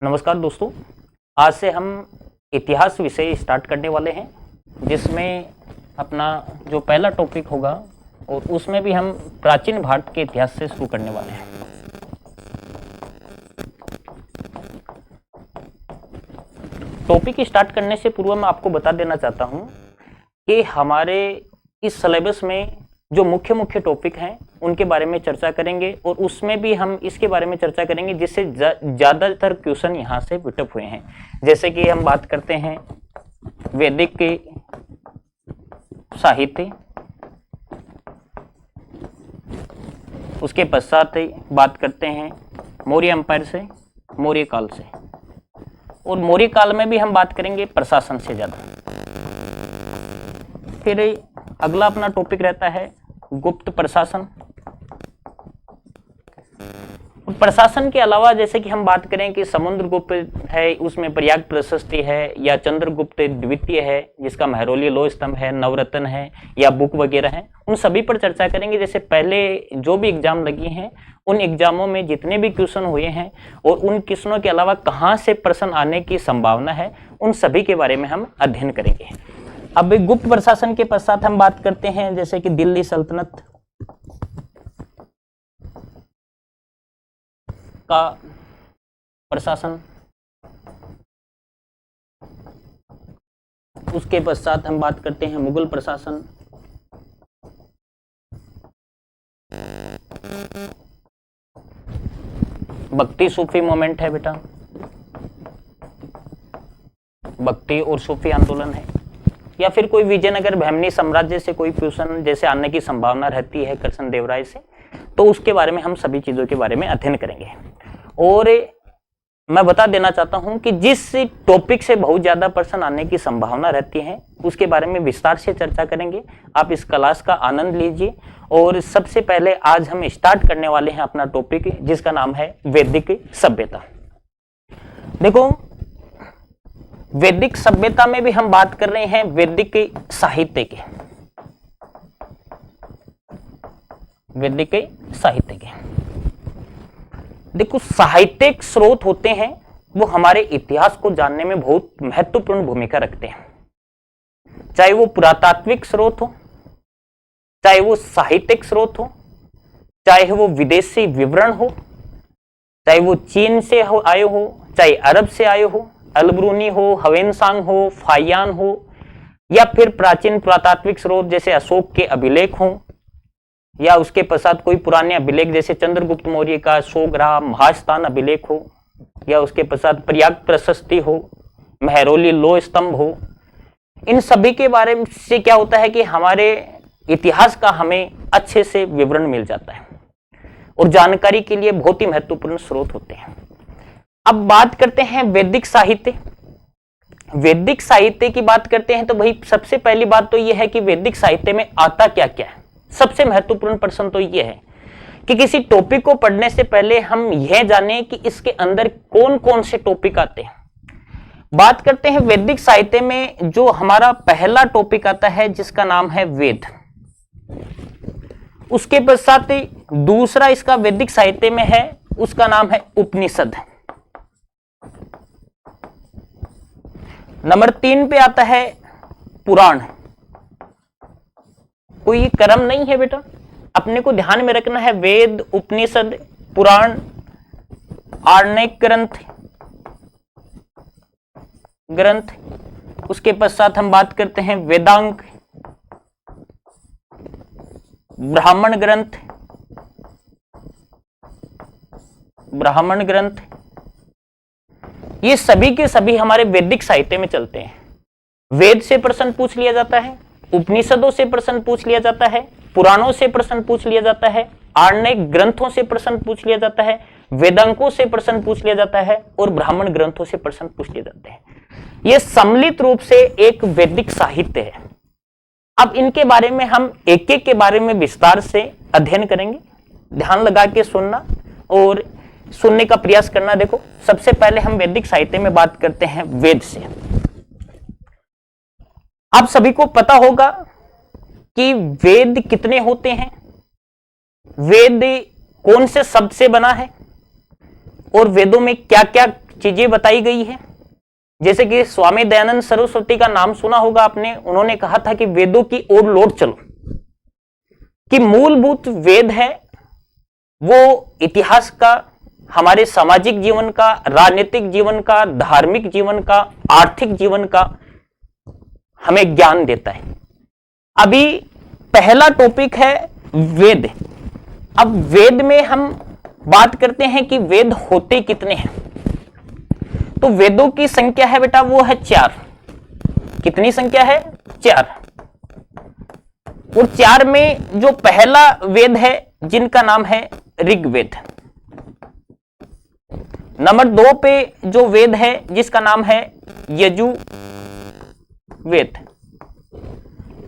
नमस्कार दोस्तों, आज से हम इतिहास विषय स्टार्ट करने वाले हैं, जिसमें अपना जो पहला टॉपिक होगा और उसमें भी हम प्राचीन भारत के इतिहास से शुरू करने वाले हैं। टॉपिक स्टार्ट करने से पूर्व मैं आपको बता देना चाहता हूं कि हमारे इस सिलेबस में जो मुख्य मुख्य टॉपिक हैं उनके बारे में चर्चा करेंगे और उसमें भी हम इसके बारे में चर्चा करेंगे जिससे ज़्यादातर क्वेश्चन यहाँ से पिटअप हुए हैं। जैसे कि हम बात करते हैं वैदिक के साहित्य, उसके पश्चात बात करते हैं मौर्य एम्पायर से, मौर्य काल से, और मौर्य काल में भी हम बात करेंगे प्रशासन से ज़्यादा। फिर अगला अपना टॉपिक रहता है गुप्त प्रशासन। प्रशासन के अलावा जैसे कि हम बात करें कि समुद्रगुप्त है, उसमें प्रयाग प्रशस्ति है, या चंद्रगुप्त द्वितीय है जिसका महरौली लोह स्तंभ है, नवरत्न है, या बुक वगैरह है, उन सभी पर चर्चा करेंगे। जैसे पहले जो भी एग्जाम लगी हैं उन एग्जामों में जितने भी क्वेश्चन हुए हैं और उन क्वेश्चनों के अलावा कहाँ से प्रश्न आने की संभावना है, उन सभी के बारे में हम अध्ययन करेंगे। अब गुप्त प्रशासन के पश्चात हम बात करते हैं जैसे कि दिल्ली सल्तनत का प्रशासन, उसके पश्चात हम बात करते हैं मुगल प्रशासन, भक्ति सूफी मूवमेंट है बेटा, भक्ति और सूफी आंदोलन है, या फिर कोई विजयनगर बहमनी साम्राज्य से कोई क्वेश्चन जैसे आने की संभावना रहती है कृष्णदेवराय से, तो उसके बारे में हम सभी चीजों के बारे में अध्ययन करेंगे। और मैं बता देना चाहता हूं कि जिस टॉपिक से बहुत ज्यादा प्रश्न आने की संभावना रहती है उसके बारे में विस्तार से चर्चा करेंगे। आप इस क्लास का आनंद लीजिए। और सबसे पहले आज हम स्टार्ट करने वाले हैं अपना टॉपिक जिसका नाम है वैदिक सभ्यता। देखो, वैदिक सभ्यता में भी हम बात कर रहे हैं वैदिक साहित्य के, वैदिक साहित्य के। देखो, साहित्यिक स्रोत होते हैं वो हमारे इतिहास को जानने में बहुत महत्वपूर्ण भूमिका रखते हैं। चाहे वो पुरातात्विक स्रोत हो, चाहे वो साहित्यिक स्रोत हो, चाहे वो विदेशी विवरण हो, चाहे वो चीन से आए हो, चाहे अरब से आए हो, अलबरूनी हो, हवेनसांग हो, फाहियान हो, या फिर प्राचीन पुरातात्विक स्रोत जैसे अशोक के अभिलेख हो, या उसके पश्चात कोई पुराने अभिलेख जैसे चंद्रगुप्त मौर्य का सोगरा महास्थान अभिलेख हो, या उसके पश्चात प्रयाग प्रशस्ति हो, महरौली लोह स्तंभ हो। इन सभी के बारे में से क्या होता है कि हमारे इतिहास का हमें अच्छे से विवरण मिल जाता है और जानकारी के लिए बहुत ही महत्वपूर्ण स्रोत होते हैं। अब बात करते हैं वैदिक साहित्य। वैदिक साहित्य की बात करते हैं तो भाई सबसे पहली बात तो यह है कि वैदिक साहित्य में आता क्या क्या है। सबसे महत्वपूर्ण प्रश्न तो यह है कि किसी टॉपिक को पढ़ने से पहले हम यह जानें कि इसके अंदर कौन कौन से टॉपिक आते हैं। बात करते हैं वैदिक साहित्य में जो हमारा पहला टॉपिक आता है जिसका नाम है वेद। उसके पश्चात दूसरा इसका वैदिक साहित्य में है, उसका नाम है उपनिषद। नंबर 3 पे आता है पुराण। कोई क्रम नहीं है बेटा, अपने को ध्यान में रखना है। वेद, उपनिषद, पुराण, आर्णिक ग्रंथ। उसके पश्चात हम बात करते हैं वेदांग, ब्राह्मण ग्रंथ। ये सभी के सभी हमारे वैदिक साहित्य में चलते हैं। वेद से प्रश्न पूछ लिया जाता है, उपनिषदों से प्रश्न पूछ लिया जाता है, पुराणों से प्रश्न पूछ लिया जाता है, आर्णिक ग्रंथों से प्रश्न पूछ लिया जाता है, वेदांगों से प्रश्न पूछ लिया जाता है, और ब्राह्मण ग्रंथों से प्रश्न पूछ लिए जाते हैं। यह सम्मिलित रूप से एक वैदिक साहित्य है। अब इनके बारे में हम एक एक के बारे में विस्तार से अध्ययन करेंगे। ध्यान लगा के सुनना और सुनने का प्रयास करना। देखो, सबसे पहले हम वैदिक साहित्य में बात करते हैं वेद से। आप सभी को पता होगा कि वेद कितने होते हैं, वेद कौन से शब्द से बना है, और वेदों में क्या क्या चीजें बताई गई है। जैसे कि स्वामी दयानंद सरस्वती का नाम सुना होगा आपने, उन्होंने कहा था कि वेदों की ओर लौट चलो, कि मूलभूत वेद है वो इतिहास का, हमारे सामाजिक जीवन का, राजनीतिक जीवन का, धार्मिक जीवन का, आर्थिक जीवन का हमें ज्ञान देता है। अभी पहला टॉपिक है वेद। अब वेद में हम बात करते हैं कि वेद होते कितने हैं। तो वेदों की संख्या है बेटा वो है 4। कितनी संख्या है? 4। और 4 में जो पहला वेद है जिनका नाम है ऋग्वेद। नंबर 2 पे जो वेद है जिसका नाम है यजुर्वेद।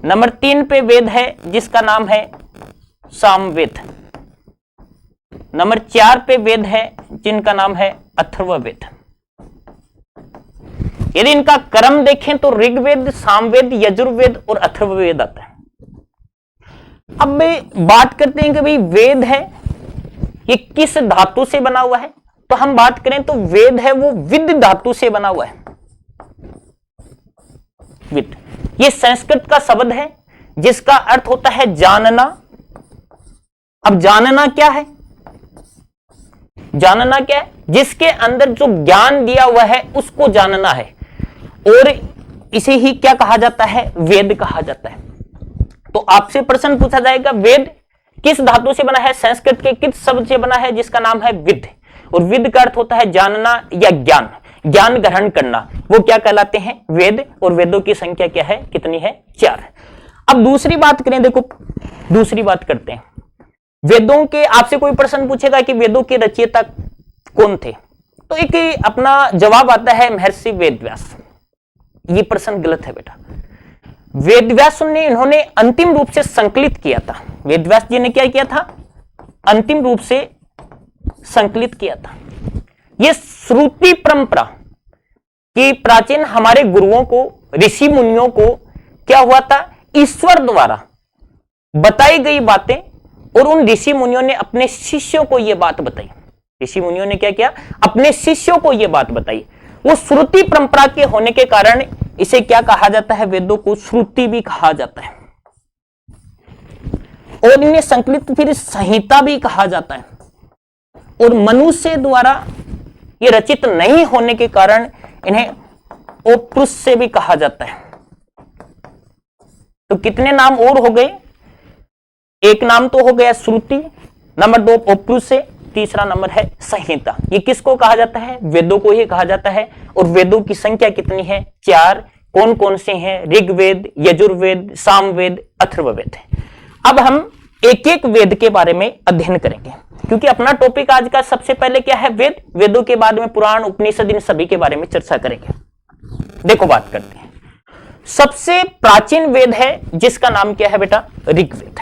नंबर 3 पे वेद है जिसका नाम है सामवेद। नंबर 4 पे वेद है जिनका नाम है अथर्ववेद। यदि इनका क्रम देखें तो ऋग्वेद, सामवेद, यजुर्वेद और अथर्ववेद आता है। अब बात करते हैं कि भाई वेद है ये किस धातु से बना हुआ है। तो हम बात करें तो वेद है वो विद धातु से बना हुआ है। विद ये संस्कृत का शब्द है जिसका अर्थ होता है जानना। अब जानना क्या है? जानना क्या है? जिसके अंदर जो ज्ञान दिया हुआ है उसको जानना है, और इसे ही क्या कहा जाता है? वेद कहा जाता है। तो आपसे प्रश्न पूछा जाएगा वेद किस धातु से बना है? संस्कृत के किस शब्द से बना है जिसका नाम है विद, और विद का अर्थ होता है जानना या ज्ञान, ज्ञान ग्रहण करना, वो क्या कहलाते हैं? वेद। और वेदों की संख्या क्या है? कितनी है? 4। अब दूसरी बात करें, देखो दूसरी बात करते हैं वेदों के। आपसे कोई प्रश्न पूछेगा कि वेदों के रचयिता कौन थे, तो एक अपना जवाब आता है महर्षि वेदव्यास। ये प्रश्न गलत है बेटा। वेदव्यास ने इन्होंने अंतिम रूप से संकलित किया था। वेदव्यास जी ने क्या किया था? अंतिम रूप से संकलित किया था। यह श्रुति परंपरा कि प्राचीन हमारे गुरुओं को, ऋषि मुनियों को क्या हुआ था? ईश्वर द्वारा बताई गई बातें, और उन ऋषि मुनियों ने अपने शिष्यों को यह बात बताई। ऋषि मुनियों ने क्या किया? अपने शिष्यों को यह बात बताई। वो श्रुति परंपरा के होने के कारण इसे क्या कहा जाता है? वेदों को श्रुति भी कहा जाता है, और इन्हें संकलित फिर संहिता भी कहा जाता है। और मनुष्य द्वारा ये रचित नहीं होने के कारण इन्हें ओपुरुष से भी कहा जाता है। तो कितने नाम और हो गए? एक नाम तो हो गया श्रुति, नंबर 2 ओपुरुष से, तीसरा नंबर है संहिता। ये किसको कहा जाता है? वेदों को ही कहा जाता है। और वेदों की संख्या कितनी है? 4। कौन कौन से हैं? ऋग्वेद, यजुर्वेद, सामवेद, अथर्ववेद। अब हम एक एक वेद के बारे में अध्ययन करेंगे, क्योंकि अपना टॉपिक आज का सबसे पहले क्या है? वेद। वेदों के बाद में पुराण, उपनिषद, इन सभी के बारे में चर्चा करेंगे। देखो बात करते हैं। सबसे प्राचीन वेद है जिसका नाम क्या है बेटा? ऋग्वेद।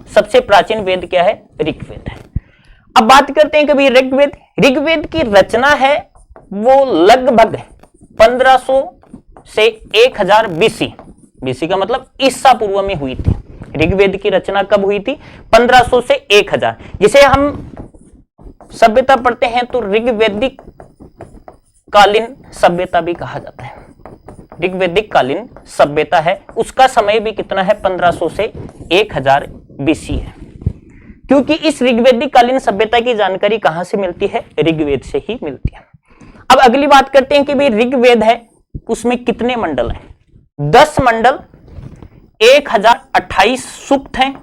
सबसे प्राचीन वेद क्या है? ऋग्वेद है। अब बात करते हैं कि भाई ऋग्वेद, ऋग्वेद की रचना है वो लगभग 1500 से 1000 बीसी, बीसी का मतलब ईसा पूर्व में हुई थी। ऋग्वेद की रचना कब हुई थी? 1500 से 1000। जिसे हम सभ्यता पढ़ते हैं तो ऋग्वैदिक कालीन सभ्यता भी कहा जाता है। ऋग्वैदिक कालीन सभ्यता है, उसका समय भी कितना है? 1500 से 1000 बीसी है। क्योंकि इस ऋग्वैदिक कालीन सभ्यता की जानकारी कहां से मिलती है? ऋग्वेद से ही मिलती है। अब अगली बात करते हैं कि भाई ऋग्वेद है उसमें कितने मंडल हैं? 10 मंडल, 1028 सूक्त हैं,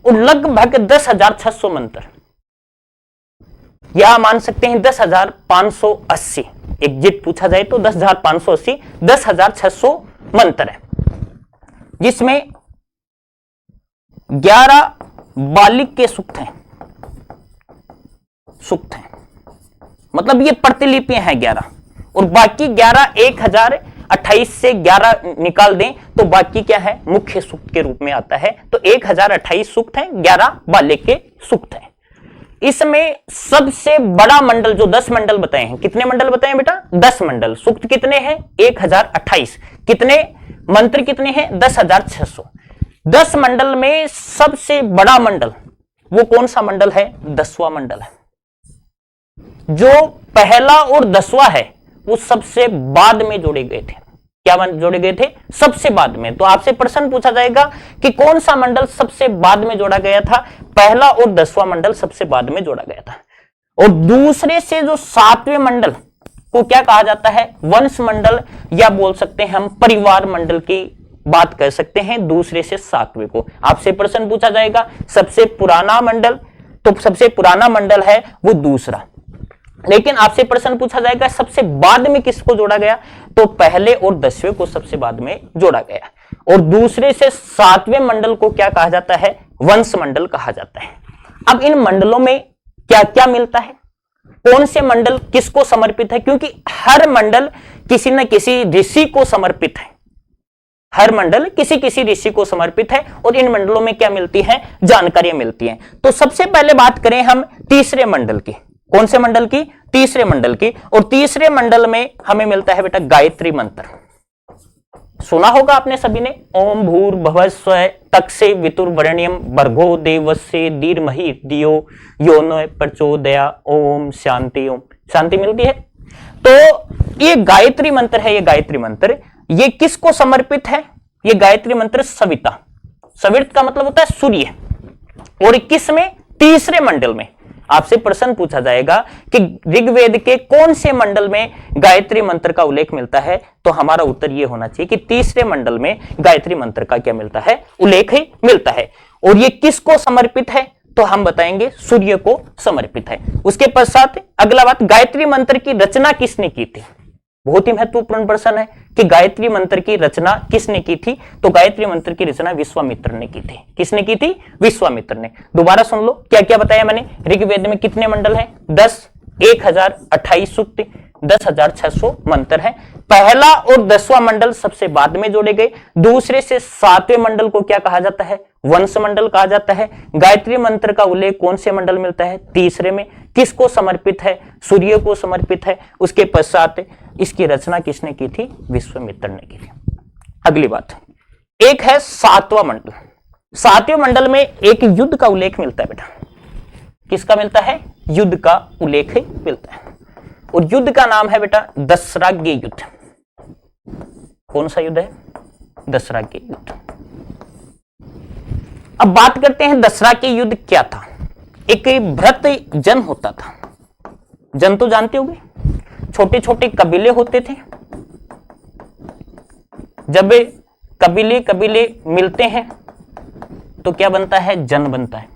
और लगभग 10,600 मंत्र, या मान सकते हैं 10,580। एग्जैक्ट पूछा जाए तो 10,580, 10,600 मंत्र है, जिसमें 11 बालिक के सूक्त हैं। सूक्त हैं मतलब ये प्रतिलिपियां हैं 11, और बाकी 11 1028 से 11 निकाल दें तो बाकी क्या है? मुख्य सूक्त के रूप में आता है। तो 1028 सूक्त हैं, 11 बालिक के सूक्त हैं। इसमें सबसे बड़ा मंडल जो 10 मंडल बताए हैं, कितने मंडल बताए बेटा? 10 मंडल। सूक्त कितने हैं? 1028। कितने मंत्र कितने हैं? 10,600। 10 मंडल में सबसे बड़ा मंडल वो कौन सा मंडल है? 10वां मंडल है। जो पहला और 10वां है वो सबसे बाद में जोड़े गए थे। क्या जोड़े गए थे? सबसे बाद में। तो आपसे प्रश्न पूछा जाएगा कि कौन सा मंडल सबसे बाद में जोड़ा गया था? पहला और 10वां मंडल सबसे बाद में जोड़ा गया था। और दूसरे से जो 7वें मंडल को क्या कहा जाता है? वंश मंडल, या बोल सकते हैं हम परिवार मंडल की बात कर सकते हैं। दूसरे से 7वें को आपसे प्रश्न पूछा जाएगा। सबसे पुराना मंडल, तो सबसे पुराना मंडल है वो दूसरा। लेकिन आपसे प्रश्न पूछा जाएगा सबसे बाद में किसको जोड़ा गया? तो पहले और 10वें को सबसे बाद में जोड़ा गया। और दूसरे से 7वें मंडल को क्या कहा जाता है? वंश मंडल कहा जाता है। अब इन मंडलों में क्या क्या मिलता है? कौन से मंडल किसको समर्पित है? क्योंकि हर मंडल किसी न किसी ऋषि को समर्पित है। हर मंडल किसी किसी ऋषि को समर्पित है। और इन मंडलों में क्या मिलती है? जानकारियां मिलती हैं। तो सबसे पहले बात करें हम तीसरे मंडल की। कौन से मंडल की? तीसरे मंडल की। और तीसरे मंडल में हमें मिलता है बेटा गायत्री मंत्र। सुना होगा आपने सभी ने, ओम भूर्भुवः स्वः तत्सवितुर्वरेण्यं वितुर्वरेण्यम भर्गो देवस्य धीमहि धियो यो न प्रचोदयात्। ओम शांति। ओम शांति मिलती है। तो ये गायत्री मंत्र है। ये गायत्री मंत्र ये किसको समर्पित है? ये गायत्री मंत्र सविता, सवित का मतलब होता है सूर्य। और किस में? तीसरे मंडल में। आपसे प्रश्न पूछा जाएगा कि ऋग्वेद के कौन से मंडल में गायत्री मंत्र का उल्लेख मिलता है? तो हमारा उत्तर यह होना चाहिए कि तीसरे मंडल में गायत्री मंत्र का क्या मिलता है? उल्लेख ही मिलता है। और ये किसको समर्पित है? तो हम बताएंगे सूर्य को समर्पित है। उसके पश्चात अगला बात, गायत्री मंत्र की रचना किसने की थी? बहुत ही महत्वपूर्ण प्रश्न है कि गायत्री मंत्र की रचना किसने की थी? तो गायत्री मंत्र की रचना विश्वामित्र ने की थी। किसने की थी? विश्वामित्र ने। दोबारा सुन लो क्या क्या बताया मैंने। ऋग्वेद में कितने मंडल हैं? 10, 1028 सूक्त, 10,600 मंत्र है। पहला और 10वां मंडल सबसे बाद में जोड़े गए। दूसरे से 7वें मंडल को क्या कहा जाता है? वंश मंडल कहा जाता है। गायत्री मंत्र का उल्लेख कौन से मंडल मिलता है? तीसरे में। किसको समर्पित है? सूर्य को समर्पित है। उसके पश्चात इसकी रचना किसने की थी? विश्वामित्र ने की थी। अगली बात, एक है 7वां मंडल। 7वें मंडल में एक युद्ध का उल्लेख मिलता है बेटा। किसका मिलता है? युद्ध का उल्लेख मिलता है। और युद्ध का नाम है बेटा दशराग्य युद्ध। कौन सा युद्ध है? दशराग्य युद्ध। अब बात करते हैं दशराग्य युद्ध क्या था। एक भ्रत जन होता था। जन तो जानते होंगे, छोटे छोटे कबीले होते थे। जब कबीले कबीले मिलते हैं तो क्या बनता है? जन बनता है।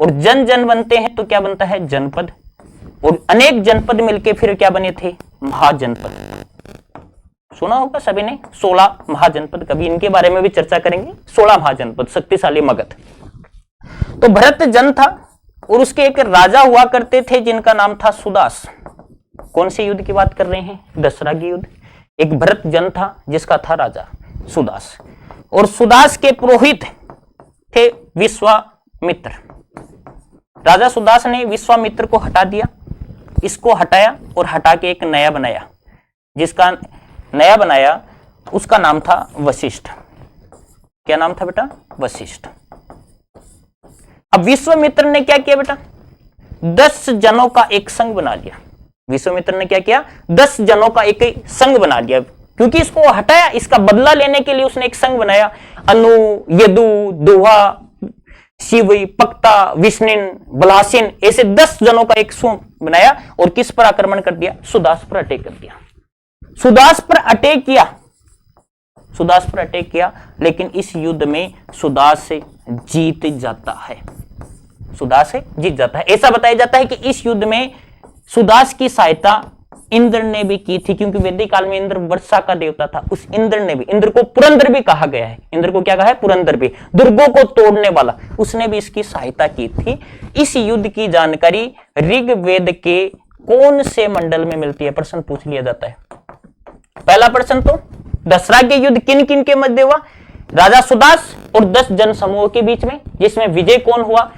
और जन जन बनते हैं तो क्या बनता है? जनपद। और अनेक जनपद मिलके फिर क्या बने थे? महाजनपद। सुना होगा सभी ने 16 महाजनपद, कभी इनके बारे में भी चर्चा करेंगे। 16 महाजनपद, शक्तिशाली मगध। तो भरत जन था और उसके एक राजा हुआ करते थे जिनका नाम था सुदास। कौन से युद्ध की बात कर रहे हैं? दशराग्य युद्ध। एक भरत जन था जिसका था राजा सुदास। और सुदास के पुरोहित थे विश्वामित्र। राजा सुदास ने विश्वामित्र को हटा दिया, इसको हटाया और हटा के एक नया बनाया। जिसका नया बनाया उसका नाम था वशिष्ठ। क्या नाम था बेटा? वशिष्ठ। अब विश्वामित्र ने क्या किया बेटा? 10 जनों का एक संघ बना लिया। विश्वामित्र ने क्या किया? 10 जनों का एक संघ बना लिया। क्योंकि इसको हटाया, इसका बदला लेने के लिए उसने एक संघ बनाया। अनु, यदु, दुहा, शिवी, पक्ता, विष्णिन, बलासिन, ऐसे 10 जनों का एक समूह बनाया। और किस पर आक्रमण कर दिया? सुदास पर अटैक कर दिया। सुदास पर अटैक किया। सुदास पर अटैक किया, लेकिन इस युद्ध में सुदास से जीत जाता है। सुदास से जीत जाता है। ऐसा बताया जाता है कि इस युद्ध में सुदास की सहायता इंद्र ने भी की थी, क्योंकि वैदिक काल में इंद्र वर्षा का देवता था। उस इंद्र ने भी, इंद्र को पुरंदर भी कहा गया है। इंद्र को क्या कहा है? पुरंदर भी, दुर्गों को तोड़ने वाला। उसने भी इसकी सहायता की थी। इस युद्ध की जानकारी ऋग्वेद के कौन से मंडल में मिलती है? प्रश्न पूछ लिया जाता है। पहला प्रश्न तो दशराग्य युद्ध किन किन के मध्य हुआ? राजा सुदास और 10 जन समूह के बीच में, जिसमें विजय कौन हुआ?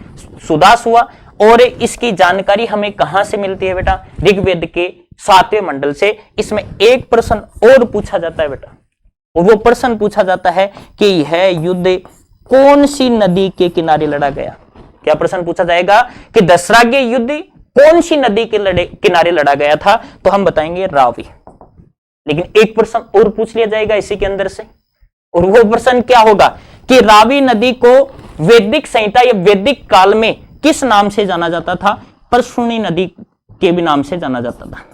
सुदास हुआ। और इसकी जानकारी हमें कहां से मिलती है बेटा? ऋग्वेद के 7वें मंडल से। इसमें एक प्रश्न और पूछा जाता है बेटा, और वो प्रश्न पूछा जाता है कि यह युद्ध कौन सी नदी के किनारे लड़ा गया? क्या प्रश्न पूछा जाएगा कि दशराग्य युद्ध कौन सी नदी के किनारे लड़ा गया था? तो हम बताएंगे रावी। लेकिन एक प्रश्न और पूछ लिया जाएगा इसी के अंदर से, और वो प्रश्न क्या होगा कि रावी नदी को वैदिक संहिता या वैदिक काल में किस नाम से जाना जाता था? परशुनी नदी के भी नाम से जाना जाता था।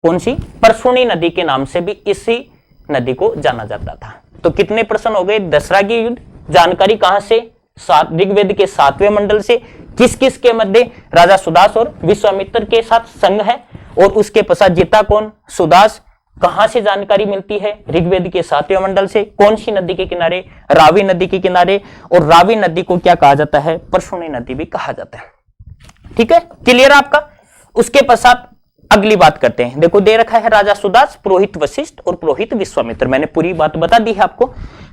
कौन सी? परशुनी नदी के नाम से भी इसी नदी को जाना जाता था। तो कितने प्रश्न हो गए? दसरा की युद्ध, जानकारी कहां से? ऋग्वेद के 7वें मंडल से। किस किस के मध्य? राजा सुदास और विश्वामित्र के साथ संघ है, और उसके पश्चात जीता कौन? सुदास। कहां से जानकारी मिलती है? ऋग्वेद के 7वें मंडल से। कौन सी नदी के किनारे? रावी नदी के किनारे। और रावी नदी को क्या कहा जाता है? परशुनी नदी भी कहा जाता है। ठीक है, क्लियर आपका? उसके पश्चात अगली बात करते हैं। देखो दे रखा है राजा सुदास, पुरोहित वशिष्ठ और पुरोहित विश्वामित्र। मैंने पूरी बात बता दी है आपको।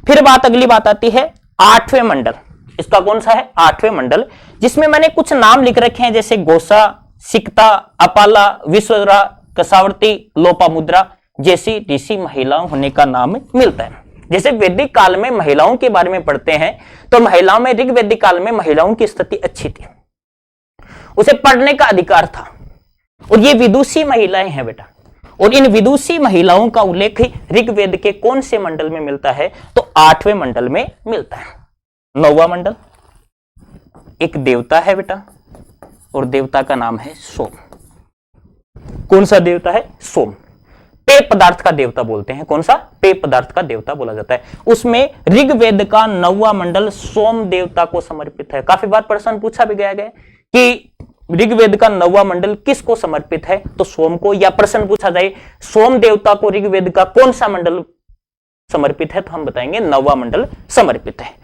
फिर अगली बात आती है 8वें मंडल। इसका कौन सा है? 8वें मंडल, जिसमें मैंने कुछ नाम लिख रखे हैं, जैसे गोसा, सिकता, अपाला, विश्वरा, कसावर्ती, लोपामुद्रा जैसी ऋषि महिलाओं होने का नाम मिलता है। जैसे वैदिक काल में महिलाओं के बारे में पढ़ते हैं, तो महिलाओं में ऋग्वैदिक काल में महिलाओं की स्थिति अच्छी थी, उसे पढ़ने का अधिकार था, और ये विदुषी महिलाएं हैं बेटा। और इन विदुषी महिलाओं का उल्लेख ऋग्वेद के कौन से मंडल में मिलता है? तो 8वें मंडल में मिलता है। 9वां मंडल, एक देवता है बेटा, और देवता का नाम है सोम। कौन सा देवता है? सोम। पेय पदार्थ का देवता बोलते हैं। कौन सा? पेय पदार्थ का देवता बोला जाता है। उसमें ऋग्वेद का 9वां मंडल सोम देवता को समर्पित है। काफी बार प्रश्न पूछा भी गया है कि ऋग्वेद का 9वां मंडल किसको समर्पित है? तो सोम को। या प्रश्न पूछा जाए सोम देवता को ऋग्वेद का कौन सा मंडल समर्पित है? तो हम बताएंगे 9वां मंडल समर्पित है।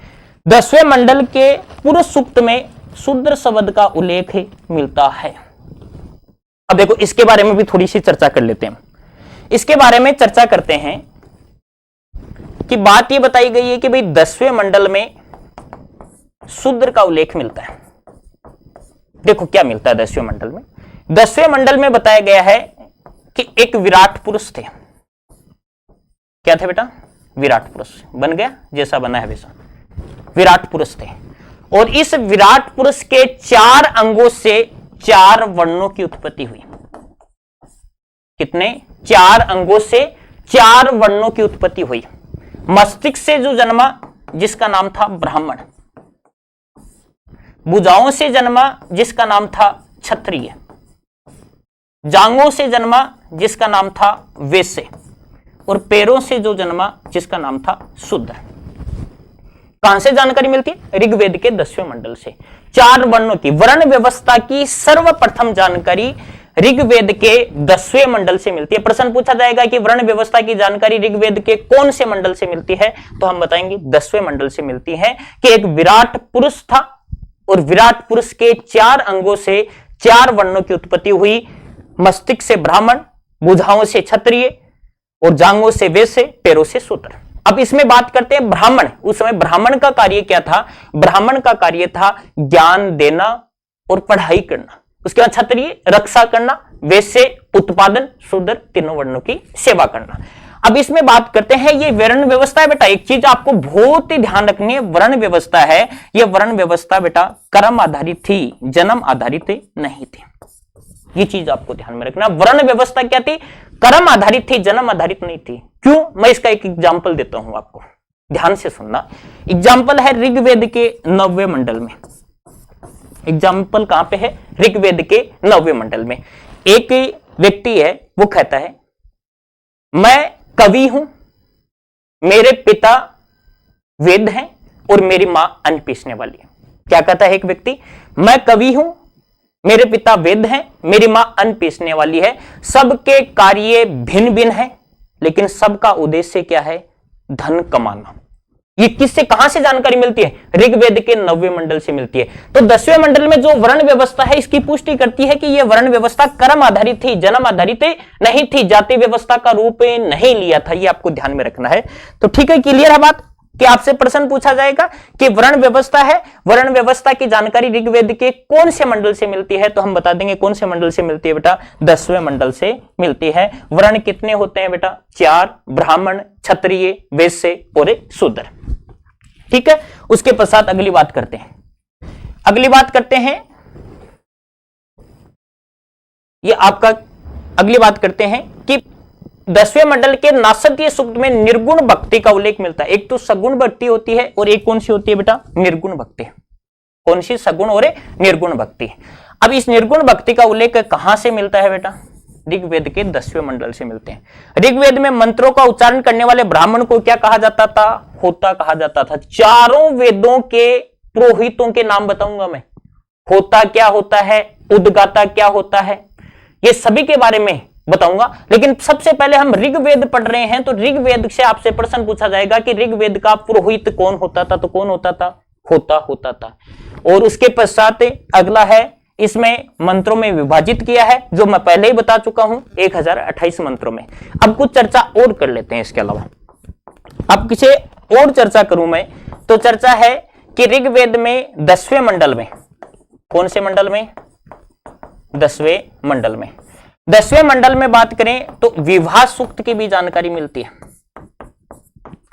10वें मंडल के पुरुष सूक्त में शूद्र शब्द का उल्लेख मिलता है। अब देखो इसके बारे में भी थोड़ी सी चर्चा कर लेते हैं। इसके बारे में चर्चा करते हैं कि बात यह बताई गई है कि भाई 10वें मंडल में शूद्र का उल्लेख मिलता है। देखो क्या मिलता है 10वें मंडल में? 10वें मंडल में बताया गया है कि एक विराट पुरुष थे। क्या थे बेटा? विराट पुरुष। बन गया जैसा बना है वैसा। विराट पुरुष थे, और इस विराट पुरुष के 4 अंगों से 4 वर्णों की उत्पत्ति हुई। कितने? 4 अंगों से 4 वर्णों की उत्पत्ति हुई। मस्तिष्क से जो जन्मा जिसका नाम था ब्राह्मण, भुजाओं से जन्मा जिसका नाम था क्षत्रिय, जांघों से जन्मा जिसका नाम था वैश्य, और पैरों से जो जन्मा जिसका नाम था शूद्र। कहां से जानकारी मिलती है? ऋग्वेद के 10वें मंडल से। 4 वर्णों की वर्ण व्यवस्था की सर्वप्रथम जानकारी ऋग्वेद के 10वें मंडल से मिलती है। प्रश्न पूछा जाएगा कि वर्ण व्यवस्था की जानकारी ऋग्वेद के कौन से मंडल से मिलती है? तो हम बताएंगे 10वें मंडल से मिलती है कि एक विराट पुरुष था, और विराट पुरुष के 4 अंगों से 4 वर्णों की उत्पत्ति हुई। मस्तिष्क से ब्राह्मण, भुजाओं से क्षत्रिय, और जांघों से वैश्य, पैरों से शूद्र। अब इसमें बात करते हैं ब्राह्मण। उस समय ब्राह्मण का कार्य क्या था? ब्राह्मण का कार्य था ज्ञान देना और पढ़ाई करना। उसके बाद क्षत्रिय रक्षा करना, वैश्य उत्पादन, शूद्र तीनों वर्णों की सेवा करना। अब इसमें बात करते हैं, ये वर्ण व्यवस्था है बेटा। एक चीज आपको बहुत ही ध्यान रखनी है, वर्ण व्यवस्था है, यह वर्ण व्यवस्था बेटा कर्म आधारित थी, जन्म आधारित नहीं थी। ये चीज आपको ध्यान में रखना। वर्ण व्यवस्था क्या थी? कर्म आधारित थी, जन्म आधारित नहीं थी। क्यों? मैं इसका एक एग्जाम्पल देता हूं आपको, ध्यान से सुनना। एग्जाम्पल है ऋग्वेद के 9वें मंडल में। एग्जाम्पल कहां पे है? ऋग्वेद के 9वें मंडल में। एक व्यक्ति है, वो कहता है मैं कवि हूं, मेरे पिता वेद हैं, और मेरी मां अन्न पीसने वाली है। क्या कहता है एक व्यक्ति? मैं कवि हूं, मेरे पिता वेद हैं, मेरी मां अन्न पीसने वाली है। सबके कार्य भिन्न भिन्न है, लेकिन सबका उद्देश्य क्या है? धन कमाना। ये किससे, कहां से जानकारी मिलती है? ऋग्वेद के 9वें मंडल से मिलती है। तो 10वें मंडल में जो वर्ण व्यवस्था है, इसकी पुष्टि करती है कि यह वर्ण व्यवस्था कर्म आधारित थी, जन्म आधारित नहीं थी, जाति व्यवस्था का रूप नहीं लिया था। ये आपको ध्यान में रखना है। तो ठीक है, क्लियर है बात कि आपसे प्रश्न पूछा जाएगा कि वर्ण व्यवस्था है, वर्ण व्यवस्था की जानकारी ऋग्वेद के कौन से मंडल से मिलती है? तो हम बता देंगे कौन से मंडल से मिलती है बेटा? 10वें मंडल से मिलती है। वर्ण कितने होते हैं बेटा? 4, ब्राह्मण, क्षत्रिय, वैश्य और शूद्र। ठीक है, उसके पश्चात अगली बात करते हैं। अगली बात करते हैं ये आपका अगली बात करते हैं कि 10वें मंडल के नासदीय सूक्त में निर्गुण भक्ति का उल्लेख मिलता है। एक तो सगुण भक्ति होती है और एक कौन सी होती है बेटा? निर्गुण भक्ति। कौन सी? सगुण और निर्गुण भक्ति। अब इस निर्गुण भक्ति का उल्लेख कहां से मिलता है बेटा? ऋग्वेद के 10वें मंडल से मिलते हैं। ऋग्वेद में मंत्रों का उच्चारण करने वाले ब्राह्मण को क्या कहा जाता था? होता कहा जाता था। चारों वेदों के पुरोहितों के नाम बताऊंगा मैं। होता क्या होता है, उद्गाता क्या होता है, ये सभी के बारे में बताऊंगा। लेकिन सबसे पहले हम ऋग्वेद पढ़ रहे हैं, तो ऋग्वेद से आपसे प्रश्न पूछा जाएगा कि ऋग्वेद का पुरोहित कौन होता था? तो कौन होता था? होता था। और उसके पश्चात अगला है, इसमें मंत्रों में विभाजित किया है, जो मैं पहले ही बता चुका हूं 1028 मंत्रों में। अब कुछ चर्चा और कर लेते हैं इसके अलावा। अब किसी और चर्चा करूं मैं, तो चर्चा है कि ऋग्वेद में 10वें मंडल में, कौन से मंडल में? 10वें मंडल में। 10वें मंडल में बात करें तो विवाह सूक्त की भी जानकारी मिलती है।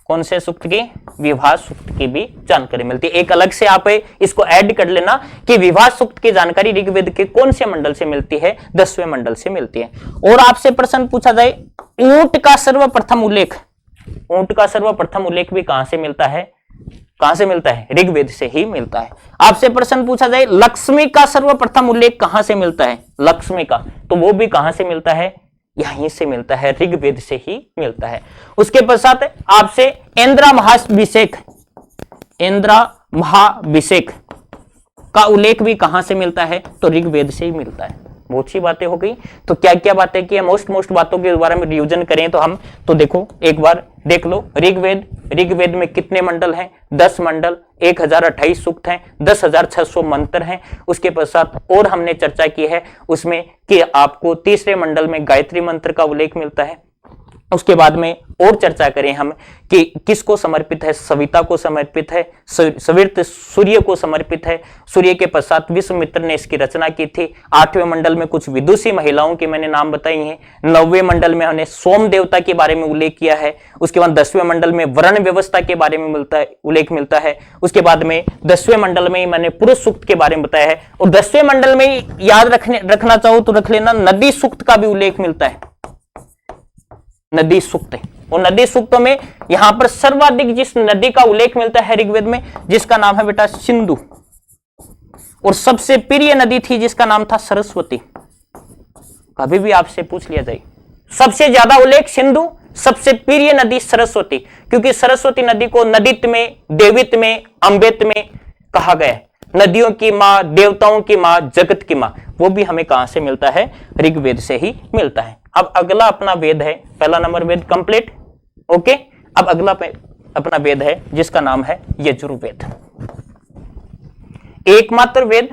कौन से सूक्त की? विवाह सूक्त की भी जानकारी मिलती है। एक अलग से आप इसको ऐड कर लेना कि विवाह सूक्त की जानकारी ऋग्वेद के कौन से मंडल से मिलती है? 10वें मंडल से मिलती है। और आपसे प्रश्न पूछा जाए, ऊंट का सर्वप्रथम उल्लेख, ऊंट का सर्वप्रथम उल्लेख भी कहां से मिलता है? कहां से मिलता है? ऋग्वेद से ही मिलता है। आपसे प्रश्न पूछा जाए, लक्ष्मी का सर्वप्रथम उल्लेख कहां से मिलता है? लक्ष्मी का, तो वो भी कहां से मिलता है? यहीं से मिलता है, ऋग्वेद से ही मिलता है। उसके पश्चात आपसे इंद्र महाभिषेक, इंद्र महाभिषेक का उल्लेख भी कहां से मिलता है? तो ऋग्वेद से ही मिलता है। बहुत सी बातें हो गई। तो क्या क्या बातें की? मोस्ट बातों के बारे में रिवीजन करें तो हम तो देखो, एक बार देख लो, ऋग्वेद में कितने मंडल हैं? 10 मंडल, 1028 सूक्त हैं, 10,600 मंत्र हैं। उसके पश्चात और हमने चर्चा की है उसमें कि आपको तीसरे मंडल में गायत्री मंत्र का उल्लेख मिलता है। उसके बाद में और चर्चा करें हम कि किसको समर्पित है? सविता को समर्पित है, सविर्त सूर्य को समर्पित है। सूर्य के पश्चात विश्वामित्र ने इसकी रचना की थी। 8वें मंडल में कुछ विदुषी महिलाओं के मैंने नाम बताई हैं। 9वें मंडल में हमने सोम देवता के बारे में उल्लेख किया है। उसके बाद 10वें मंडल में वर्ण व्यवस्था के बारे में उल्लेख मिलता है। उसके बाद में 10वें मंडल में मैंने पुरुष सूक्त के बारे में बताया है। और 10वें मंडल में याद रखना चाहो तो रख लेना, नदी सूक्त का भी उल्लेख मिलता है। नदी सूक्त, और नदी सूक्तों में यहां पर सर्वाधिक जिस नदी का उल्लेख मिलता है ऋग्वेद में, जिसका नाम है बेटा सिंधु, और सबसे प्रिय नदी थी जिसका नाम था सरस्वती। कभी भी आपसे पूछ लिया जाए, सबसे ज्यादा उल्लेख सिंधु, सबसे प्रिय नदी सरस्वती, क्योंकि सरस्वती नदी को नदित में, देवित में, अम्बित में कहा गया है। नदियों की मां, देवताओं की मां, जगत की मां, वो भी हमें कहां से मिलता है? ऋग्वेद से ही मिलता है। अब अगला अपना वेद है, पहला नंबर वेद कंप्लीट, ओके। अब अगला अपना वेद है जिसका नाम है यजुर्वेद। एकमात्र वेद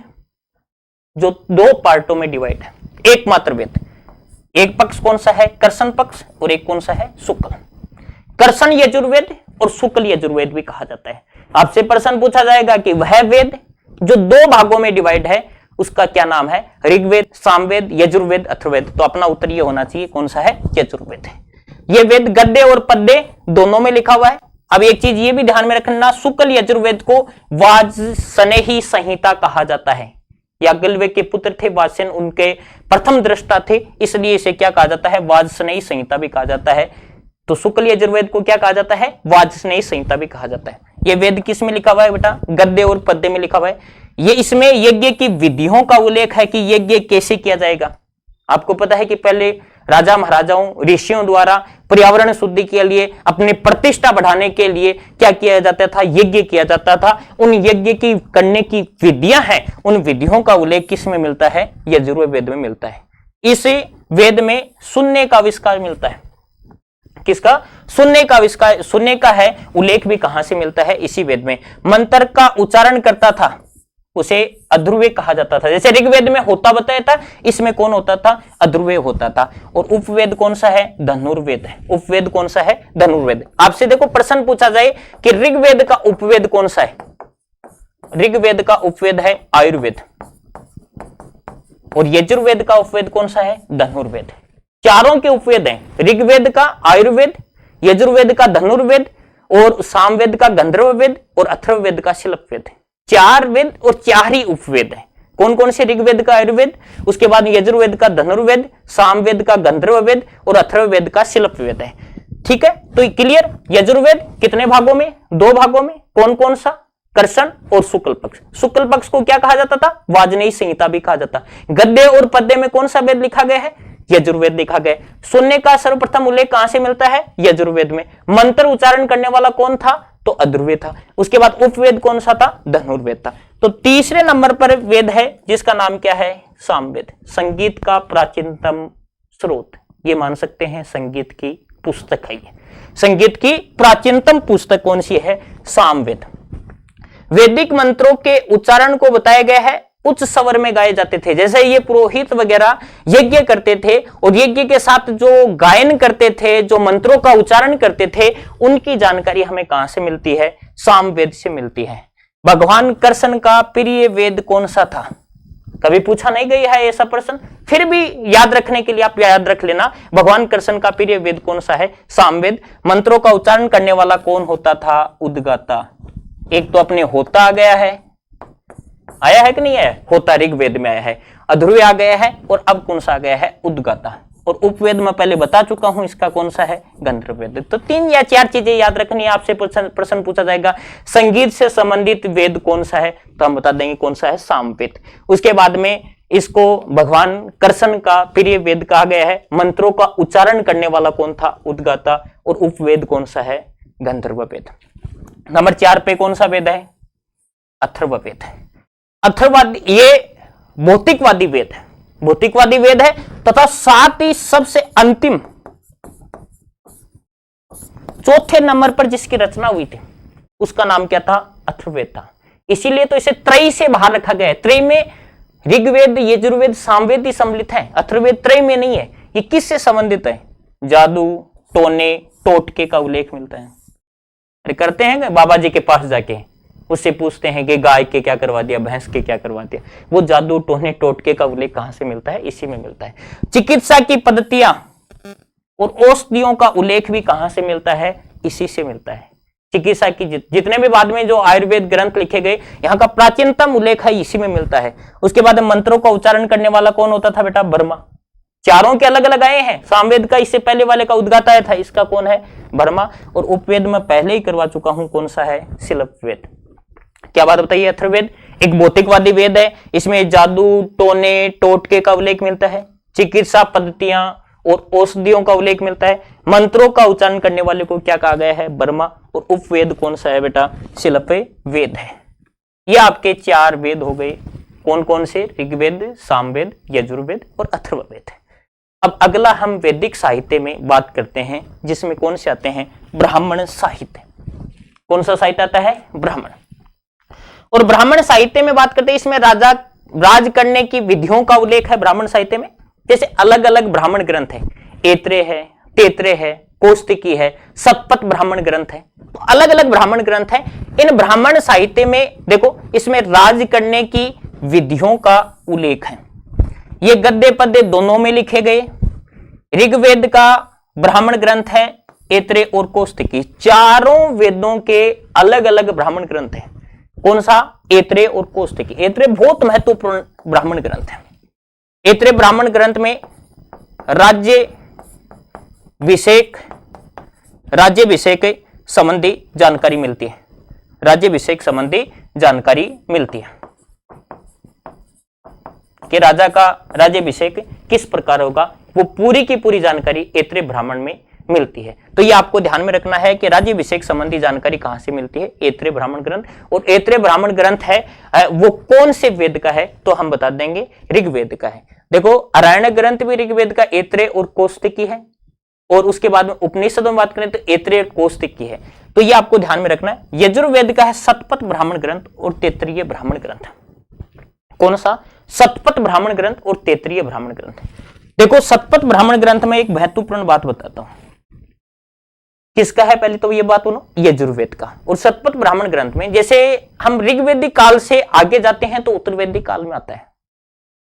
जो 2 पार्टों में डिवाइड है, एकमात्र वेद। एक पक्ष कौन सा है? कर्षण पक्ष, और एक कौन सा है? शुक्ल। कर्षण यजुर्वेद और शुक्ल यजुर्वेद भी कहा जाता है। आपसे प्रश्न पूछा जाएगा कि वह वेद जो 2 भागों में डिवाइड है उसका क्या नाम है? ऋग्वेद, सामवेद, यजुर्वेद, अथर्ववेद। तो अपना उत्तर ये होना चाहिए, कौन सा है? यजुर्वेद है। ये वेद गद्य और पद्य दोनों में लिखा हुआ है। अब एक चीज ये भी ध्यान में रखना, शुक्ल यजुर्वेद को वाजसनेयी संहिता कहा जाता है। याज्ञवल्क्य के पुत्र थे वाजसेन, उनके प्रथम दृष्टा थे, इसलिए इसे क्या कहा जाता है? वाजसनेयी संहिता भी कहा जाता है। तो शुक्ल यजुर्वेद को क्या कहा जाता है? वाजसनेयी संहिता भी कहा जाता है। ये वेद किस में लिखा हुआ है बेटा? गद्य और पद्य में लिखा हुआ है। ये इसमें यज्ञ की विधियों का उल्लेख है कि यज्ञ कैसे किया जाएगा। आपको पता है कि पहले राजा महाराजाओं, ऋषियों द्वारा पर्यावरण शुद्धि के लिए, अपनी प्रतिष्ठा बढ़ाने के लिए क्या किया जाता था? यज्ञ किया जाता था। उन यज्ञ की करने की विधियां हैं, उन विधियों का उल्लेख किस में मिलता है? यजुर्वेद में मिलता है। इस वेद में शून्य का आविष्कार मिलता है। किसका? शून्य का आविष्कार, शून्य का है उल्लेख भी कहां से मिलता है? इसी वेद में। मंत्र का उच्चारण करता था उसे अध्रुवे कहा जाता था। जैसे ऋग्वेद में होता बताया था, इसमें कौन होता था? अध्रुवे होता था। और उपवेद कौन सा है? धनुर्वेद है। उपवेद कौन सा है? धनुर्वेद। आपसे देखो प्रश्न पूछा जाए कि ऋग्वेद का उपवेद कौन सा है? ऋग्वेद का उपवेद है आयुर्वेद, और यजुर्वेद का उपवेद कौन सा है? धनुर्वेद। चारों के उपवेद हैं, ऋग्वेद का आयुर्वेद, यजुर्वेद का धनुर्वेद, और सामवेद का गंधर्व वेद, और अथर्ववेद का शिल्पवेद। 4 वेद और 4 ही उपवेद है। कौन कौन से? ऋग्वेद का आयुर्वेद, उसके बाद यजुर्वेद का धनुर्वेद, सामवेद का गंधर्ववेद और अथर्ववेद का शिल्पवेद है। ठीक है, तो क्लियर। यजुर्वेद कितने भागों में? 2 भागों में। कौन कौन सा? कर्षण और शुक्ल पक्ष। शुक्ल पक्ष को क्या कहा जाता था? वाजनेयी संहिता भी कहा जाता। गद्य और पद्य में कौन सा वेद लिखा गया है? यजुर्वेद लिखा गया। शून्य का सर्वप्रथम उल्लेख कहां से मिलता है? यजुर्वेद में। मंत्र उच्चारण करने वाला कौन था? तो अधुर्वेद था। उसके बाद उपवेद कौन सा था? धनुर्वेद था। तो तीसरे नंबर पर वेद है जिसका नाम क्या है? सामवेद। संगीत का प्राचीनतम स्रोत, ये मान सकते हैं संगीत की पुस्तक है। संगीत की प्राचीनतम पुस्तक कौन सी है? सामवेद। वैदिक मंत्रों के उच्चारण को बताया गया है उच्च स्वर में गाए जाते थे। जैसे ये पुरोहित वगैरह यज्ञ करते थे और यज्ञ के साथ जो गायन करते थे, जो मंत्रों का उच्चारण करते थे, उनकी जानकारी हमें कहां से मिलती है? सामवेद से मिलती है। भगवान कृष्ण का प्रिय वेद कौन सा था? कभी पूछा नहीं गया है ऐसा प्रश्न, फिर भी याद रखने के लिए आप याद रख लेना। भगवान कृष्ण का प्रिय वेद कौन सा है? सामवेद। मंत्रों का उच्चारण करने वाला कौन होता था? उद्गाता। एक तो अपने होता आ गया है, आया है कि नहीं आया? होता ऋग्वेद में आया है, अध्रुव आ गया है, और अब कौन सा आ गया है? उद्गाता। और उपवेद में पहले बता चुका हूं, इसका कौन सा है? गंधर्ववेद। तो 3 या 4 चीजें याद रखनी है। आपसे प्रश्न पूछा जाएगा संगीत से संबंधित वेद कौन सा है, तो हम बता देंगे कौन सा है? सामवेद। उसके बाद में इसको भगवान कृष्ण का प्रिय वेद कहा गया है। मंत्रों का उच्चारण करने वाला कौन था? उद्गाता। और उपवेद कौन सा है? गंधर्ववेद। नंबर 4 पे कौन सा वेद है? अथर्ववेद। अथर्ववादी ये भौतिकवादी वेद है, भौतिकवादी वेद है तथा साथ ही सबसे अंतिम 4थे नंबर पर जिसकी रचना हुई थी उसका नाम क्या था? अथर्ववेद था। इसीलिए तो इसे त्रयी से बाहर रखा गया है। त्रयी में ऋग्वेद, यजुर्वेद, सामवेद ही सम्मिलित है, अथर्ववेद त्रयी में नहीं है। ये किससे संबंधित है? जादू, टोने, टोटके का उल्लेख मिलता है। अरे करते हैं बाबा जी के पास जाके, उससे पूछते हैं कि गाय के क्या करवा दिया, भैंस के क्या करवा दिया। वो जादू, टोने, टोटके का उल्लेख कहां से मिलता है? इसी में मिलता है। चिकित्सा की पद्धतियां और औषधियों का उल्लेख भी कहां से मिलता है? इसी से मिलता है। चिकित्सा की जितने भी बाद में जो आयुर्वेद ग्रंथ लिखे गए, यहाँ का प्राचीनतम उल्लेख है, इसी में मिलता है। उसके बाद मंत्रों का उच्चारण करने वाला कौन होता था बेटा? बर्मा। चारों के अलग अलग आए हैं। सामवेद का इससे पहले वाले का उद्गाता आया था, इसका कौन है? बर्मा। और उपवेद में पहले ही करवा चुका हूं, कौन सा है? शिल्पवेद। क्या बात बताइए? अथर्ववेद एक भौतिकवादी वेद है। इसमें जादू, टोने, टोटके का उल्लेख मिलता है, चिकित्सा पद्धतियां और औषधियों का उल्लेख मिलता है। मंत्रों का उच्चारण करने वाले को क्या कहा गया है? बर्मा। और उपवेद कौन सा है बेटा? शिल्पवेद है। ये आपके 4 वेद हो गए। कौन कौन से? ऋग्वेद, सामवेद, यजुर्वेद और अथर्ववेद। अब अगला हम वैदिक साहित्य में बात करते हैं, जिसमें कौन से आते हैं? ब्राह्मण साहित्य। कौन सा साहित्य आता है? ब्राह्मण। और ब्राह्मण साहित्य में बात करते हैं, इसमें राज करने की विधियों का उल्लेख है ब्राह्मण साहित्य में। जैसे अलग अलग ब्राह्मण ग्रंथ है, ऐत्रेय है, तैत्रेय है, कौस्तिकी है, शतपथ ब्राह्मण ग्रंथ है। तो अलग अलग ब्राह्मण ग्रंथ है। इन ब्राह्मण साहित्य में देखो, इसमें राज करने की विधियों का उल्लेख है। ये गद्य पद्य दोनों में लिखे गए। ऋग्वेद का ब्राह्मण ग्रंथ है, ऐत्रेय और कौस्तिकी। चारों वेदों के अलग अलग ब्राह्मण ग्रंथ है। कौन सा? ऐत्रेय और कौस्तिकी। ऐत्रेय बहुत महत्वपूर्ण ब्राह्मण ग्रंथ है। ऐत्रेय ब्राह्मण ग्रंथ में राज्याभिषेक संबंधी जानकारी मिलती है। राज्याभिषेक संबंधी जानकारी मिलती है कि राजा का राज्याभिषेक किस प्रकार होगा, वो पूरी की पूरी जानकारी ऐत्रेय ब्राह्मण में मिलती है। तो ये आपको ध्यान में रखना है कि राज्याभिषेक संबंधी जानकारी कहां से मिलती है? ऐत्रेय ब्राह्मण ग्रंथ। और ऐत्रेय ब्राह्मण ग्रंथ है वो कौन से वेद का है? तो हम बता देंगे ऋग्वेद का है। देखो, आरण्यक ग्रंथ भी ऋग्वेद का ऐत्रेय और कौस्तिकी है। और उसके बाद में उपनिषदों में बात करें तो ऐत्रेय और कौस्तिकी है। तो ये आपको ध्यान में रखना है। यजुर्वेद का है शतपथ ब्राह्मण ग्रंथ और तैत्तिरीय ब्राह्मण ग्रंथ। कौन सा? शतपथ ब्राह्मण ग्रंथ और तैत्तिरीय ब्राह्मण ग्रंथ। देखो, शतपथ ब्राह्मण ग्रंथ में एक महत्वपूर्ण बात बताता हूं। किसका है? पहले तो ये बात सुनो, यजुर्वेद का। और शतपथ ब्राह्मण ग्रंथ में जैसे हम ऋग्वेदिक काल से आगे जाते हैं तो उत्तरवैदिक काल में आता है।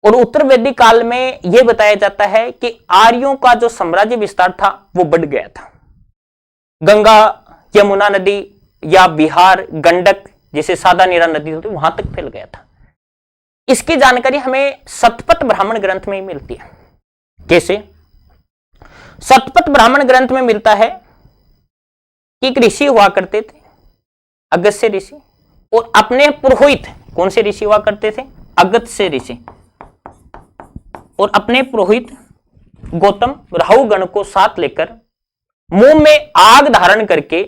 और उत्तरवैदिक काल में यह बताया जाता है कि आर्यों का जो साम्राज्य विस्तार था वो बढ़ गया था। गंगा, यमुना नदी या बिहार, गंडक जैसे सादा नीरा नदी होती वहां तक फैल गया था। इसकी जानकारी हमें शतपथ ब्राह्मण ग्रंथ में ही मिलती है। कैसे? शतपथ ब्राह्मण ग्रंथ में मिलता है कि एक ऋषि हुआ करते थे, अगस्त्य ऋषि, और अपने पुरोहित, कौन से ऋषि हुआ करते थे? अगस्त्य ऋषि, और अपने पुरोहित गौतम राहु गण को साथ लेकर मुंह में आग धारण करके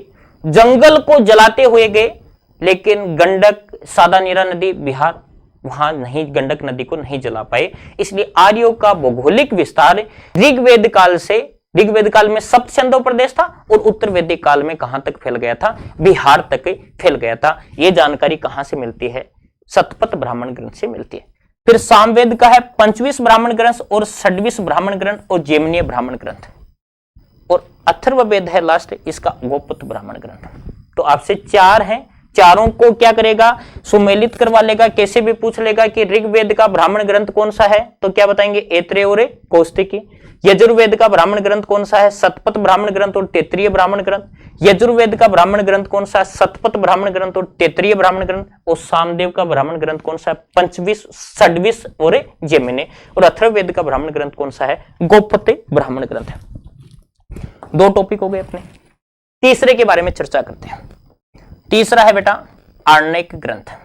जंगल को जलाते हुए गए, लेकिन गंडक, सादानीरा नदी, बिहार, वहां नहीं, गंडक नदी को नहीं जला पाए। इसलिए आर्यों का भौगोलिक विस्तार ऋग्वेद काल से, ऋग्वेद काल में सप्त छंदो प्रदेश था और उत्तर वैदिक काल में कहां तक फैल गया था? बिहार तक फैल गया था। यह जानकारी कहां से मिलती है? शतपथ ब्राह्मण ग्रंथ से मिलती है। फिर सामवेद का है 25 ब्राह्मण ग्रंथ और 26 ब्राह्मण ग्रंथ और जेमिनीय ब्राह्मण ग्रंथ, और अथर्ववेद है लास्ट, इसका गोपत ब्राह्मण ग्रंथ। तो आपसे 4 हैं, चारों को क्या करेगा? सुमेलित करवा लेगा। कैसे भी पूछ लेगा कि ऋग्वेद का ब्राह्मण ग्रंथ कौन सा है, तो क्या बताएंगे? ऐत्रेय और कौशिकी। यजुर्वेद का ब्राह्मण ग्रंथ कौन सा है? शतपथ ब्राह्मण ग्रंथ और तैत्तिरीय ब्राह्मण ग्रंथ। यजुर्वेद का ब्राह्मण ग्रंथ कौन सा है? शतपथ ब्राह्मण ग्रंथ और तैत्तिरीय ब्राह्मण ग्रंथ। और सामदेव का ब्राह्मण ग्रंथ कौन सा है? 25, 26 और जेमिनी। और अथर्ववेद का ब्राह्मण ग्रंथ कौन सा है? गोपते ब्राह्मण ग्रंथ है। 2 टॉपिक हो गए अपने। तीसरे के बारे में चर्चा करते हैं। तीसरा है बेटा आरण्यक ग्रंथ।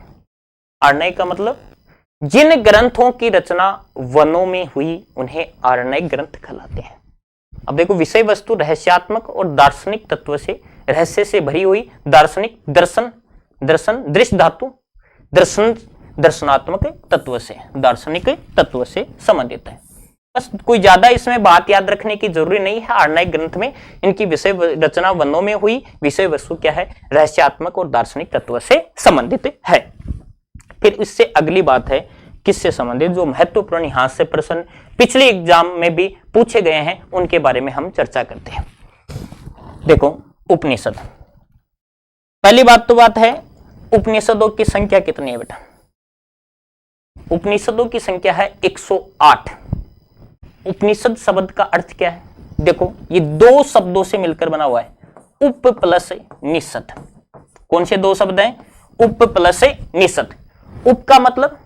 आरण्यक का मतलब जिन ग्रंथों की रचना वनों में हुई उन्हें आरण्यक ग्रंथ कहलाते हैं। अब देखो, विषय वस्तु रहस्यात्मक और दार्शनिक तत्व से, रहस्य से भरी हुई, दार्शनिक दर्शन, दर्शन दृश्य धातु, दर्शन दर्शनात्मक तत्व से, दार्शनिक तत्व से संबंधित है। बस कोई ज्यादा इसमें बात याद रखने की जरूरी नहीं है। आरण्यक ग्रंथ में इनकी विषय रचना वनों में हुई, विषय वस्तु क्या है? रहस्यात्मक और दार्शनिक तत्व से संबंधित है। फिर इससे अगली बात है किससे संबंधित, जो महत्वपूर्ण यहां से प्रश्न पिछले एग्जाम में भी पूछे गए हैं, उनके बारे में हम चर्चा करते हैं। देखो, उपनिषद। पहली बात तो बात है उपनिषदों की संख्या कितनी है बेटा? उपनिषदों की संख्या है 108। उपनिषद शब्द का अर्थ क्या है? देखो, ये 2 शब्दों से मिलकर बना हुआ है, उप प्लस निषद। कौन से 2 शब्द हैं? उप प्लस निषद। उप का मतलब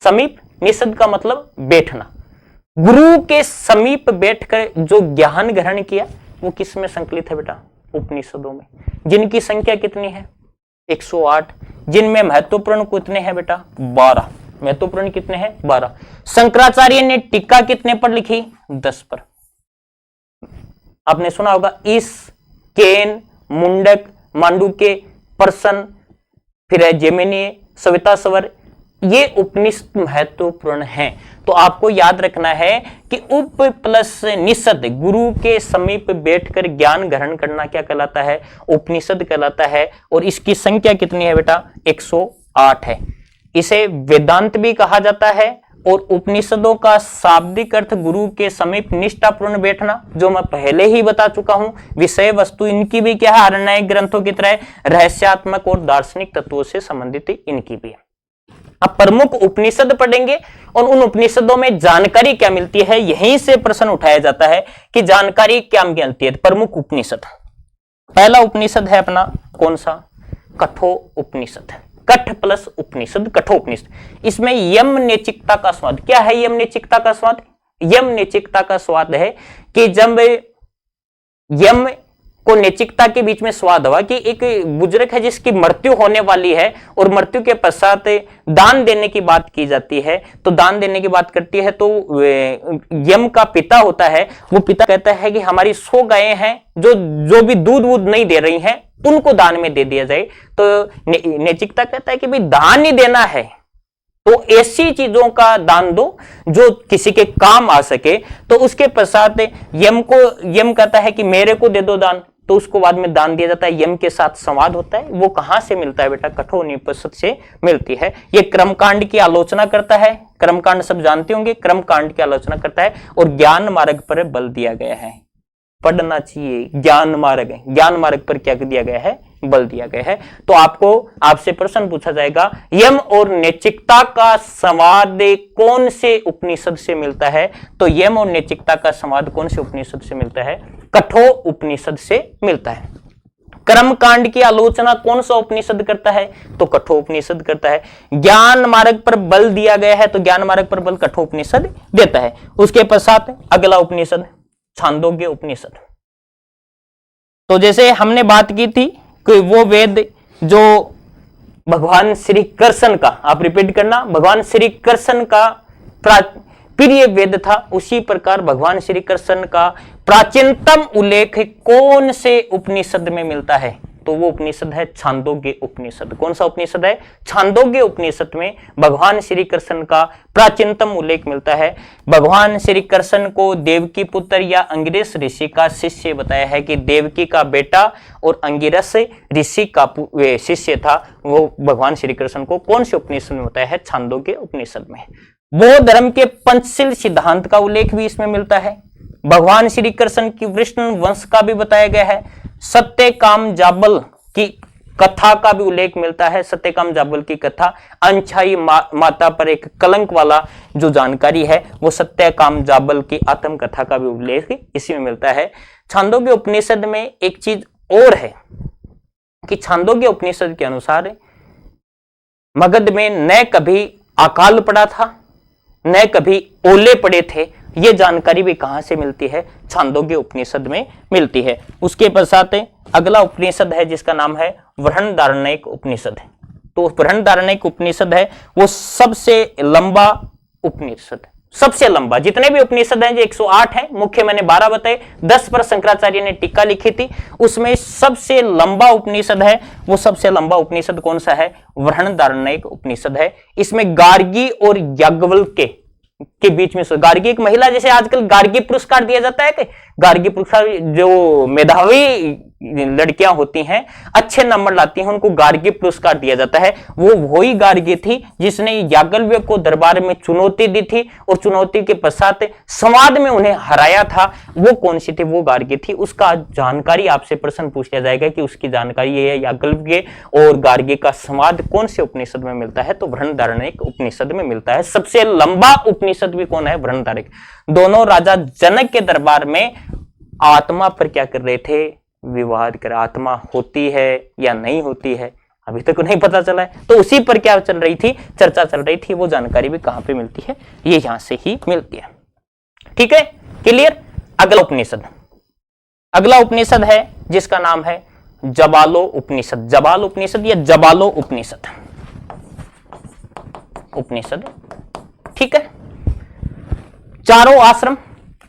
समीप, निषद का मतलब बैठना। गुरु के समीप बैठकर जो ज्ञान ग्रहण किया वो किस में संकलित है बेटा? उपनिषदों में, जिनकी संख्या कितनी है? 108। जिनमें महत्वपूर्ण कितने हैं बेटा? 12। महत्वपूर्ण कितने हैं? 12। शंकराचार्य ने टीका कितने पर लिखी? 10 पर। आपने सुना होगा इस, केन, मुंडक, मांडुक्य, प्रसन, फिर है जेमिनी, सविता स्वर, ये उपनिषद महत्वपूर्ण हैं। तो आपको याद रखना है कि उप प्लस निषद, गुरु के समीप बैठकर ज्ञान ग्रहण करना क्या कहलाता है? उपनिषद कहलाता है। और इसकी संख्या कितनी है बेटा? 108 है। इसे वेदांत भी कहा जाता है। और उपनिषदों का शाब्दिक अर्थ गुरु के समीप निष्ठापूर्ण बैठना, जो मैं पहले ही बता चुका हूं। विषय वस्तु इनकी भी क्या है? आरण्यक ग्रंथों की तरह रहस्यात्मक और दार्शनिक तत्वों से संबंधित इनकी भी है। अब प्रमुख उपनिषद पढ़ेंगे और उन उपनिषदों में जानकारी क्या मिलती है, यहीं से प्रश्न उठाया जाता है कि जानकारी क्या मिलती है। प्रमुख उपनिषद, पहला उपनिषद है अपना कौन सा? कठो उपनिषद। कठ प्लस उपनिषद, कठो उपनिषद। इसमें यम नैचिकता का स्वाद क्या है? यम नैचिकता का स्वाद, यम नैचिकता का स्वाद है कि जब यम को नैतिकता के बीच में स्वाद हुआ कि एक बुजुर्ग है जिसकी मृत्यु होने वाली है और मृत्यु के पश्चात दान देने की बात की जाती है, तो दान देने की बात करती है तो यम का पिता होता है, वो पिता कहता है कि हमारी 100 गायें हैं जो भी दूध वूध नहीं दे रही हैं उनको दान में दे दिया जाए। तो नैतिकता कहता है कि भाई दान ही देना है तो ऐसी चीजों का दान दो जो किसी के काम आ सके। तो उसके पश्चात यम कहता है कि मेरे को दे दो दान, तो उसको बाद में दान दिया जाता है। यम के साथ संवाद होता है। वो कहां से मिलता है बेटा? कठोपनिषद से मिलती है। ये कर्मकांड की आलोचना करता है। कर्मकांड सब जानते होंगे, कर्मकांड की आलोचना करता है और ज्ञान मार्ग पर बल दिया गया है। पढ़ना चाहिए ज्ञान मार्ग पर क्या दिया गया है? बल दिया गया है। तो आपसे प्रश्न पूछा जाएगा यम और नैतिकता का संवाद कौन से उपनिषद से मिलता है? तो यम और नैतिकता का संवाद कौन से उपनिषद से मिलता है? कठो उपनिषद से मिलता है। कर्म कांड की आलोचना कौन सा उपनिषद करता है? तो कठोपनिषद करता है। ज्ञान मार्ग पर बल दिया गया है तो ज्ञान मार्ग पर बल कठोपनिषद देता है। उसके पश्चात अगला उपनिषद छांदोग्य उपनिषद। तो जैसे हमने बात की थी कि वो वेद जो भगवान श्री कृष्ण का, आप रिपीट करना, भगवान श्री कृष्ण का प्रिय वेद था, उसी प्रकार भगवान श्री कृष्ण का प्राचीनतम उल्लेख कौन से उपनिषद में मिलता है? तो वो उपनिषद है छांदोग्य उपनिषद। कौन सा उपनिषद है? छांदोग्य उपनिषद में भगवान श्री कृष्ण का प्राचीनतम उल्लेख मिलता है। भगवान श्री कृष्ण को देवकी पुत्र या अंगिरस ऋषि का शिष्य बताया है कि देवकी का बेटा और अंगिरस ऋषि का शिष्य था, वो भगवान श्री कृष्ण को कौन से उपनिषद में बताया है? छांदोग्य उपनिषद में। बौद्ध धर्म के पंचशील सिद्धांत का उल्लेख भी इसमें मिलता है। भगवान श्री कृष्ण की विष्णु वंश का भी बताया गया है। सत्यकाम जाबल की कथा का भी उल्लेख मिलता है। सत्यकाम जाबल की कथा अनछाई माता पर एक कलंक वाला जो जानकारी है वो सत्यकाम जाबल की आत्म कथा का भी उल्लेख इसी में मिलता है। छांदोग्य उपनिषद में एक चीज और है कि छांदोग्य उपनिषद के अनुसार मगध में न कभी अकाल पड़ा था न कभी ओले पड़े थे। ये जानकारी भी कहां से मिलती है? छांदोग्य उपनिषद में मिलती है। उसके पश्चात अगला उपनिषद है जिसका नाम है बृहदारण्यक उपनिषद। तो बृहदारण्यक उपनिषद है वो सबसे लंबा उपनिषद, सबसे लंबा। जितने भी उपनिषद हैं जो 108 है, मुख्य मैंने 12 बताए, 10 पर शंकराचार्य ने टीका लिखी थी, उसमें सबसे लंबा उपनिषद है वो सबसे लंबा उपनिषद कौन सा है? बृहदारण्यक उपनिषद है। इसमें गार्गी और याज्ञवल्क्य के बीच में गार्गी एक महिला, जैसे आजकल गार्गी पुरस्कार दिया जाता है कि गार्गी पुरस्कार जो मेधावी लड़कियां होती हैं, अच्छे नंबर लाती हैं, उनको गार्गी पुरस्कार दिया जाता है। वो वही गार्गी थी जिसने याज्ञवल्क्य को दरबार में चुनौती दी थी और चुनौती के पश्चात संवाद में उन्हें हराया था। वो कौन सी थी? वो गार्गी थी। उसका जानकारी आपसे प्रश्न पूछ लिया जाएगा कि उसकी जानकारी ये है याज्ञवल्क्य और गार्गी का संवाद कौन से उपनिषद में मिलता है? तो बृहदारण्यक उपनिषद में मिलता है। सबसे लंबा उपनिषद भी कौन है? बृहदारण्यक। दोनों राजा जनक के दरबार में आत्मा पर क्या कर रहे थे? विवाद कर, आत्मा होती है या नहीं होती है, अभी तक नहीं पता चला है। तो उसी पर क्या चल रही थी? चर्चा चल रही थी। वो जानकारी भी कहां पे मिलती है? ये यहां से ही मिलती है। ठीक है, क्लियर। अगला उपनिषद, अगला उपनिषद है जिसका नाम है जबालो उपनिषद। जबाल उपनिषद या जबालो उपनिषद उपनिषद। ठीक है। चारों आश्रम,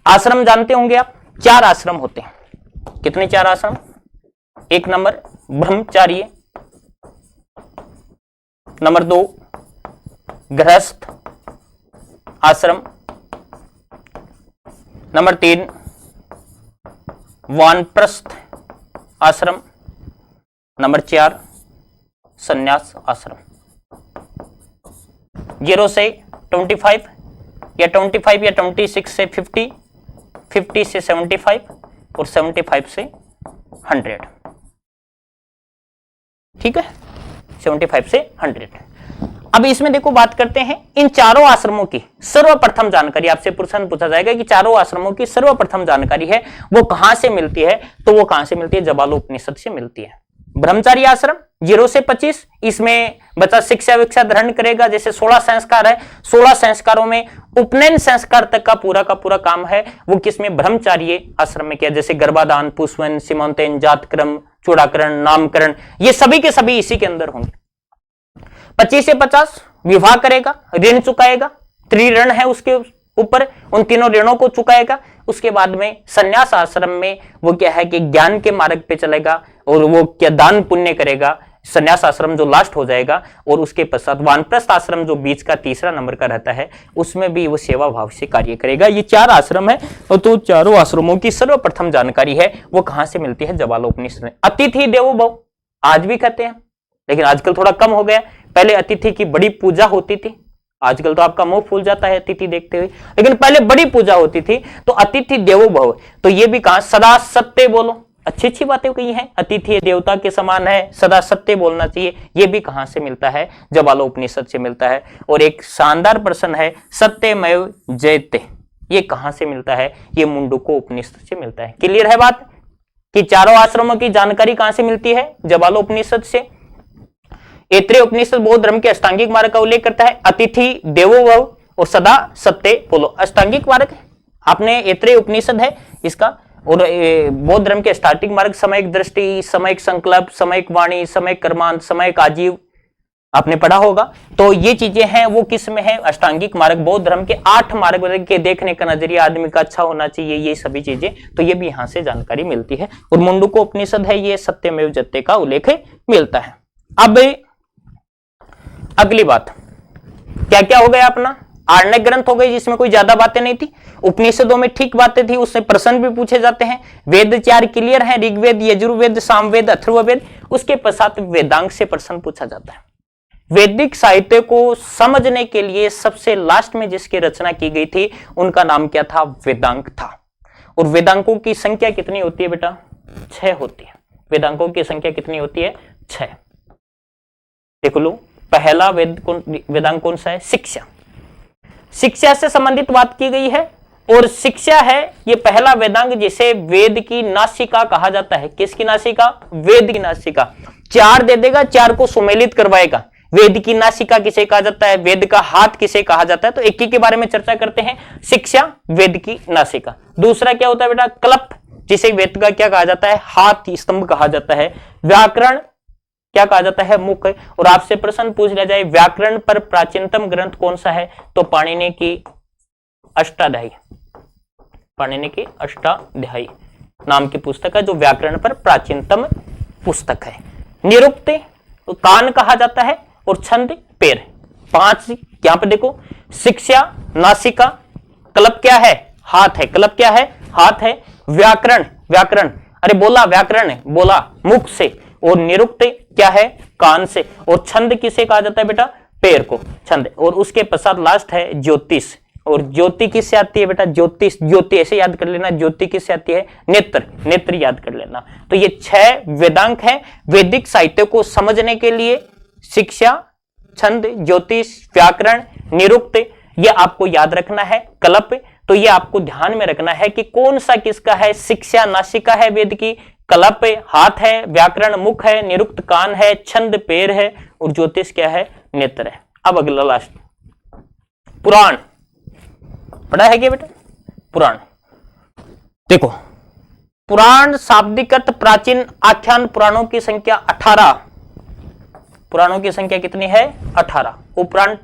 आश्रम जानते होंगे आप, 4 आश्रम होते हैं। कितने? 4 आश्रम। 1 नंबर ब्रह्मचार्य, नंबर 2 गृहस्थ आश्रम, नंबर 3 वानप्रस्थ आश्रम, नंबर 4 संन्यास आश्रम। 0 से 25 या 25 या 26 से 50, 50 से 75 और 75 से 100। ठीक है, 75 से 100। अब इसमें देखो बात करते हैं इन चारों आश्रमों की सर्वप्रथम जानकारी। आपसे प्रश्न पूछा जाएगा कि चारों आश्रमों की सर्वप्रथम जानकारी है वो कहां से मिलती है? तो वो कहां से मिलती है? जबालोपनिषद से मिलती है। ब्रह्मचारी आश्रम 0 से 25, इसमें बच्चा शिक्षा विक्षा ग्रहण करेगा। जैसे 16 संस्कार है, 16 संस्कारों में उपनयन संस्कार तक का पूरा काम है वो किसमें? ब्रह्मचारी आश्रम में किया। जैसे गर्भाधान, पुष्पन, सीमंतन, जातकर्म, चूड़ाकरण, नामकरण, ये सभी के सभी इसी के अंदर होंगे। 25 से 50 विवाह करेगा, ऋण चुकाएगा, त्रिऋण है उसके ऊपर, उन तीनों ऋणों को चुकाएगा। उसके बाद में संन्यास आश्रम में वो क्या है कि ज्ञान के मार्ग पे चलेगा और वो क्या दान पुण्य करेगा। संन्यास आश्रम जो लास्ट हो जाएगा, और उसके पश्चात वानप्रस्थ आश्रम जो बीच का तीसरा नंबर का रहता है उसमें भी वो सेवा भाव से कार्य करेगा। ये 4 आश्रम है। तो चारों आश्रमों की सर्वप्रथम जानकारी है वो कहां से मिलती है? जबालोपनिषद में। अतिथि देवो भव आज भी कहते हैं, लेकिन आजकल थोड़ा कम हो गया। पहले अतिथि की बड़ी पूजा होती थी, आजकल तो आपका मुंह फूल जाता है अतिथि देखते हुए, लेकिन पहले बड़ी पूजा होती थी। तो अतिथि देवो भव, तो ये भी कहां? सदा सत्य बोलो। अच्छी बातें कही हैं, अतिथि देवता के समान है, सदा सत्य बोलना चाहिए। ये भी कहां से मिलता है? जबालोपनिषद से मिलता है। और एक शानदार प्रश्न है, सत्यमेव जयते, ये कहां से मिलता है? ये मुंडको उपनिषद से मिलता है। क्लियर है बात? कि चारों आश्रमों की जानकारी कहां से मिलती है? जबालोपनिषद से। ऐत्रेय उपनिषद बौद्ध धर्म के अष्टांगिक मार्ग का उल्लेख करता है। अतिथि देवो भव और सदा सत्य बोलो, अष्टांगिक मार्ग आपने ऐत्रेय उपनिषद है इसका, और बौद्ध धर्म के अष्टांगिक मार्ग समयिक दृष्टि, समयिक संकल्प, समयिक वाणी, समयिक कर्मांत, समयिक आजीव आपने पढ़ा होगा। तो ये चीजें हैं वो किस में है? अष्टांगिक मार्ग। बौद्ध धर्म के 8 मार्ग के देखने का नजरिया आदमी का अच्छा होना चाहिए, ये सभी चीजें, तो ये भी यहां से जानकारी मिलती है। और मुंडको उपनिषद है, ये सत्यमेव जयते का उल्लेख मिलता है। अब अगली बात क्या क्या हो गया अपना? आरण्यक ग्रंथ हो गए जिसमें कोई ज्यादा बातें नहीं थी। उपनिषदों में ठीक बातें थी, उससे प्रश्न भी पूछे जाते हैं। वेद 4 क्लियर है, ऋग्वेद, यजुर्वेद, सामवेद, अथर्ववेद। उसके पश्चात वेदांग से प्रश्न पूछा जाता है। वैदिक साहित्य को समझने के लिए सबसे लास्ट में जिसकी रचना की गई थी उनका नाम क्या था? वेदांग था। और वेदांकों की संख्या कितनी होती है बेटा? 6 होती है। वेदांकों की संख्या कितनी होती है? 6। देख लो, पहला वेदांग कौन सा है? शिक्षा। शिक्षा से संबंधित बात की गई है, और शिक्षा है ये पहला वेदांग जिसे वेद की नासिका कहा जाता है। किसकी नासिका? वेद की नासिका। 4 दे देगा, 4 को सुमेलित करवाएगा। वेद की नासिका किसे कहा जाता है? वेद का हाथ किसे कहा जाता है? तो एक ही के बारे में चर्चा करते हैं। शिक्षा, वेद की नासिका। दूसरा क्या होता है बेटा? कल्प, जिसे वेद का क्या कहा जाता है? हाथ, स्तंभ कहा जाता है। व्याकरण क्या कहा जाता है? मुख। और आपसे प्रश्न पूछ लिया जाए व्याकरण पर प्राचीनतम ग्रंथ कौन सा है, तो पाणिनि की अष्टाध्यायी। पाणिनि की अष्टाध्यायी नाम की पुस्तक है जो व्याकरण पर प्राचीनतम पुस्तक है। निरुक्त तो कान कहा जाता है, और छंद पैर। 5 यहां पर देखो, शिक्षा, नासिका, कल्प क्या है? हाथ है। कल्प क्या है? हाथ है। व्याकरण, व्याकरण अरे बोला, व्याकरण है बोला मुख से, और निरुक्त क्या है? कान से। और छंद किसे कहा जाता है बेटा? पैर को छंद। और उसके पश्चात लास्ट है ज्योतिष। और ज्योति किससे आती है बेटा? ज्योतिष, ज्योति ऐसे याद कर लेना। ज्योति किससे आती है? नेत्र, नेत्र याद कर लेना। तो ये 6 वेदांग है वैदिक साहित्य को समझने के लिए। शिक्षा, छंद, ज्योतिष, व्याकरण, निरुक्त, ये आपको याद रखना है। कल्प, तो ये आपको ध्यान में रखना है कि कौन सा किसका है। शिक्षा नासिका है वेद की, कल्प हाथ है, व्याकरण मुख है, निरुक्त कान है, छंद पैर है, और ज्योतिष क्या है? नेत्र है। अब अगला लास्ट, पुराण पढ़ा है क्या बेटा? पुराण देखो, पुराण शाब्दिक अर्थ प्राचीन आख्यान। पुराणों की संख्या 18। पुराणों की संख्या कितनी है? 18। उपपुराण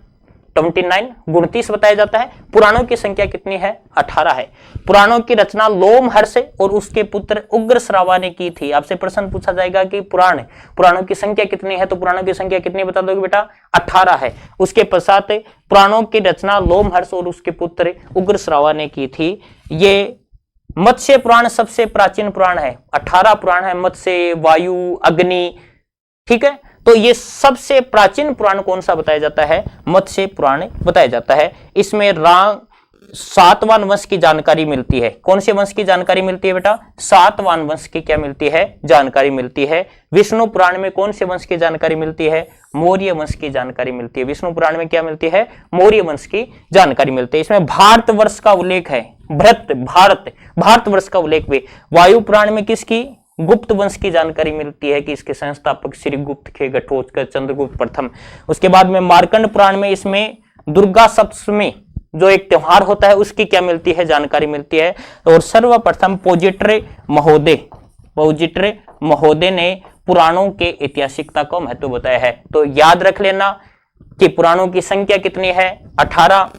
29 29 बताया जाता है। पुराणों की संख्या कितनी है? 18 है। पुराणों की रचना लोमहर्ष और उसके पुत्र उग्रश्रवा ने की थी। आपसे प्रश्न पूछा जाएगा कि पुराणों की संख्या कितनी है, तो पुराणों की संख्या कितनी बता दोगे बेटा? 18 है। उसके पश्चात पुराणों की रचना लोमहर्ष और उसके पुत्र उग्रश्रवा ने की थी। ये मत्स्य पुराण सबसे प्राचीन पुराण है। 18 पुराण है, मत्स्य, वायु, अग्नि, ठीक है। तो ये सबसे प्राचीन पुराण कौन सा बताया जाता है? मत्स्य पुराण बताया जाता है। इसमें सातवान वंश की जानकारी मिलती है। कौन से वंश की जानकारी मिलती है बेटा? सातवान वंश की क्या मिलती है? जानकारी मिलती है। विष्णु पुराण में कौन से वंश की जानकारी मिलती है? मौर्य वंश की जानकारी मिलती है। विष्णु पुराण में क्या मिलती है? मौर्य वंश की जानकारी मिलती है। इसमें भारत वर्ष का उल्लेख है। भारत वर्ष का उल्लेख भी। वायु पुराण में किसकी? गुप्त वंश की जानकारी मिलती है कि इसके संस्थापक श्री गुप्त थे, घटोत्कच, चंद्रगुप्त प्रथम। उसके बाद में मार्कंड पुराण में इसमें दुर्गा सप्तमी जो एक त्योहार होता है उसकी क्या मिलती है? जानकारी मिलती है। और सर्वप्रथम पोजिट्रे महोदय ने पुराणों के ऐतिहासिकता को महत्व बताया है। तो याद रख लेना कि पुराणों की संख्या कितनी है? 18।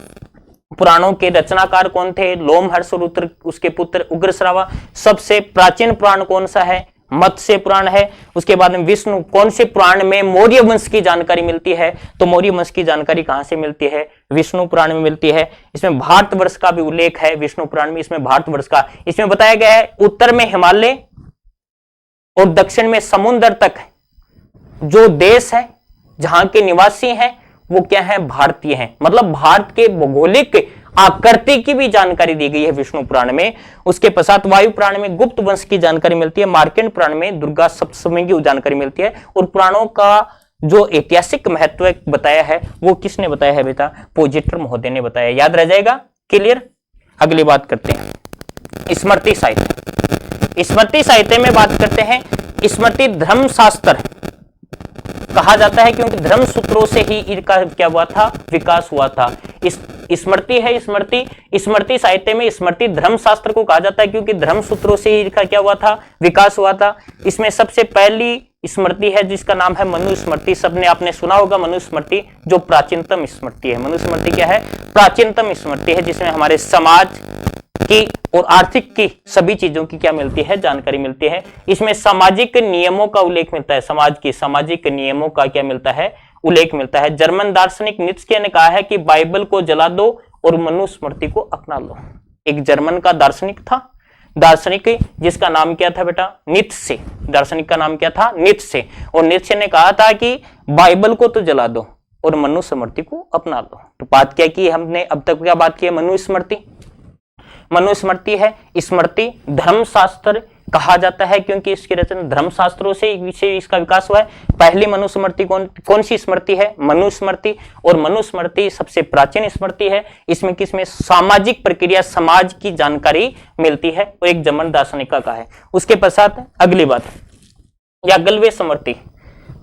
पुराणों के रचनाकार कौन थे? लोमहर्ष और उसके पुत्र उग्रश्रवा। सबसे प्राचीन पुराण कौन सा है? मत्स्य पुराण है। उसके बाद में विष्णु कौन से पुराण में मौर्य वंश की जानकारी मिलती है? तो मौर्य वंश की जानकारी कहां से मिलती है? विष्णु पुराण में मिलती है। इसमें भारतवर्ष का भी उल्लेख है विष्णु पुराण में। इसमें भारतवर्ष का इसमें बताया गया है उत्तर में हिमालय और दक्षिण में समुद्र तक जो देश है जहां के निवासी हैं वो क्या है? भारतीय हैं। मतलब भारत के भौगोलिक आकृति की भी जानकारी दी गई है विष्णु पुराण में। उसके पश्चात वायु पुराण में गुप्त वंश की जानकारी मिलती है। मार्कंड पुराण में दुर्गा सप्तमी की जानकारी मिलती है। और पुराणों का जो ऐतिहासिक महत्व बताया है वो किसने बताया है बेटा? पोजिटर महोदय ने बताया। याद रह जाएगा? क्लियर? अगली बात करते हैं स्मृति साहित्य। स्मृति साहित्य में बात करते हैं, स्मृति धर्मशास्त्र कहा जाता है क्योंकि धर्म सूत्रों से ही इनका क्या हुआ था, विकास हुआ था। इस स्मृति है, स्मृति साहित्य में स्मृति धर्मशास्त्र को कहा जाता है क्योंकि धर्म सूत्रों से ही इनका क्या हुआ था, विकास हुआ था। इसमें सबसे पहली स्मृति है जिसका नाम है मनुस्मृति। सबने आपने सुना होगा मनुस्मृति, जो प्राचीनतम स्मृति है। मनुस्मृति क्या है, प्राचीनतम स्मृति है जिसमें हमारे समाज की और आर्थिक की सभी चीजों की क्या मिलती है, जानकारी मिलती है। इसमें सामाजिक नियमों का उल्लेख मिलता है, समाज की सामाजिक नियमों का क्या मिलता है, उल्लेख मिलता है। जर्मन दार्शनिक नीत्शे ने कहा है कि बाइबल को जला दो और मनुस्मृति को अपना लो। एक जर्मन का दार्शनिक था, दार्शनिक जिसका नाम क्या था बेटा, नीत्शे। दार्शनिक का नाम क्या था, नीत्शे। और नीत्शे ने कहा था कि बाइबल को तो जला दो और मनुस्मृति को अपना लो। तो बात क्या की हमने अब तक, क्या बात की है, मनुस्मृति। मनुस्मृति है, स्मृति धर्मशास्त्र कहा जाता है क्योंकि इसकी रचना धर्मशास्त्रों से इसका विकास हुआ है। पहली मनुस्मृति कौन सी स्मृति है, मनुस्मृति। और मनुस्मृति सबसे प्राचीन स्मृति है। इसमें किसमें सामाजिक प्रक्रिया, समाज की जानकारी मिलती है और एक जर्मन दार्शनिक का है। उसके पश्चात अगली बात, याज्ञवल्क्य स्मृति।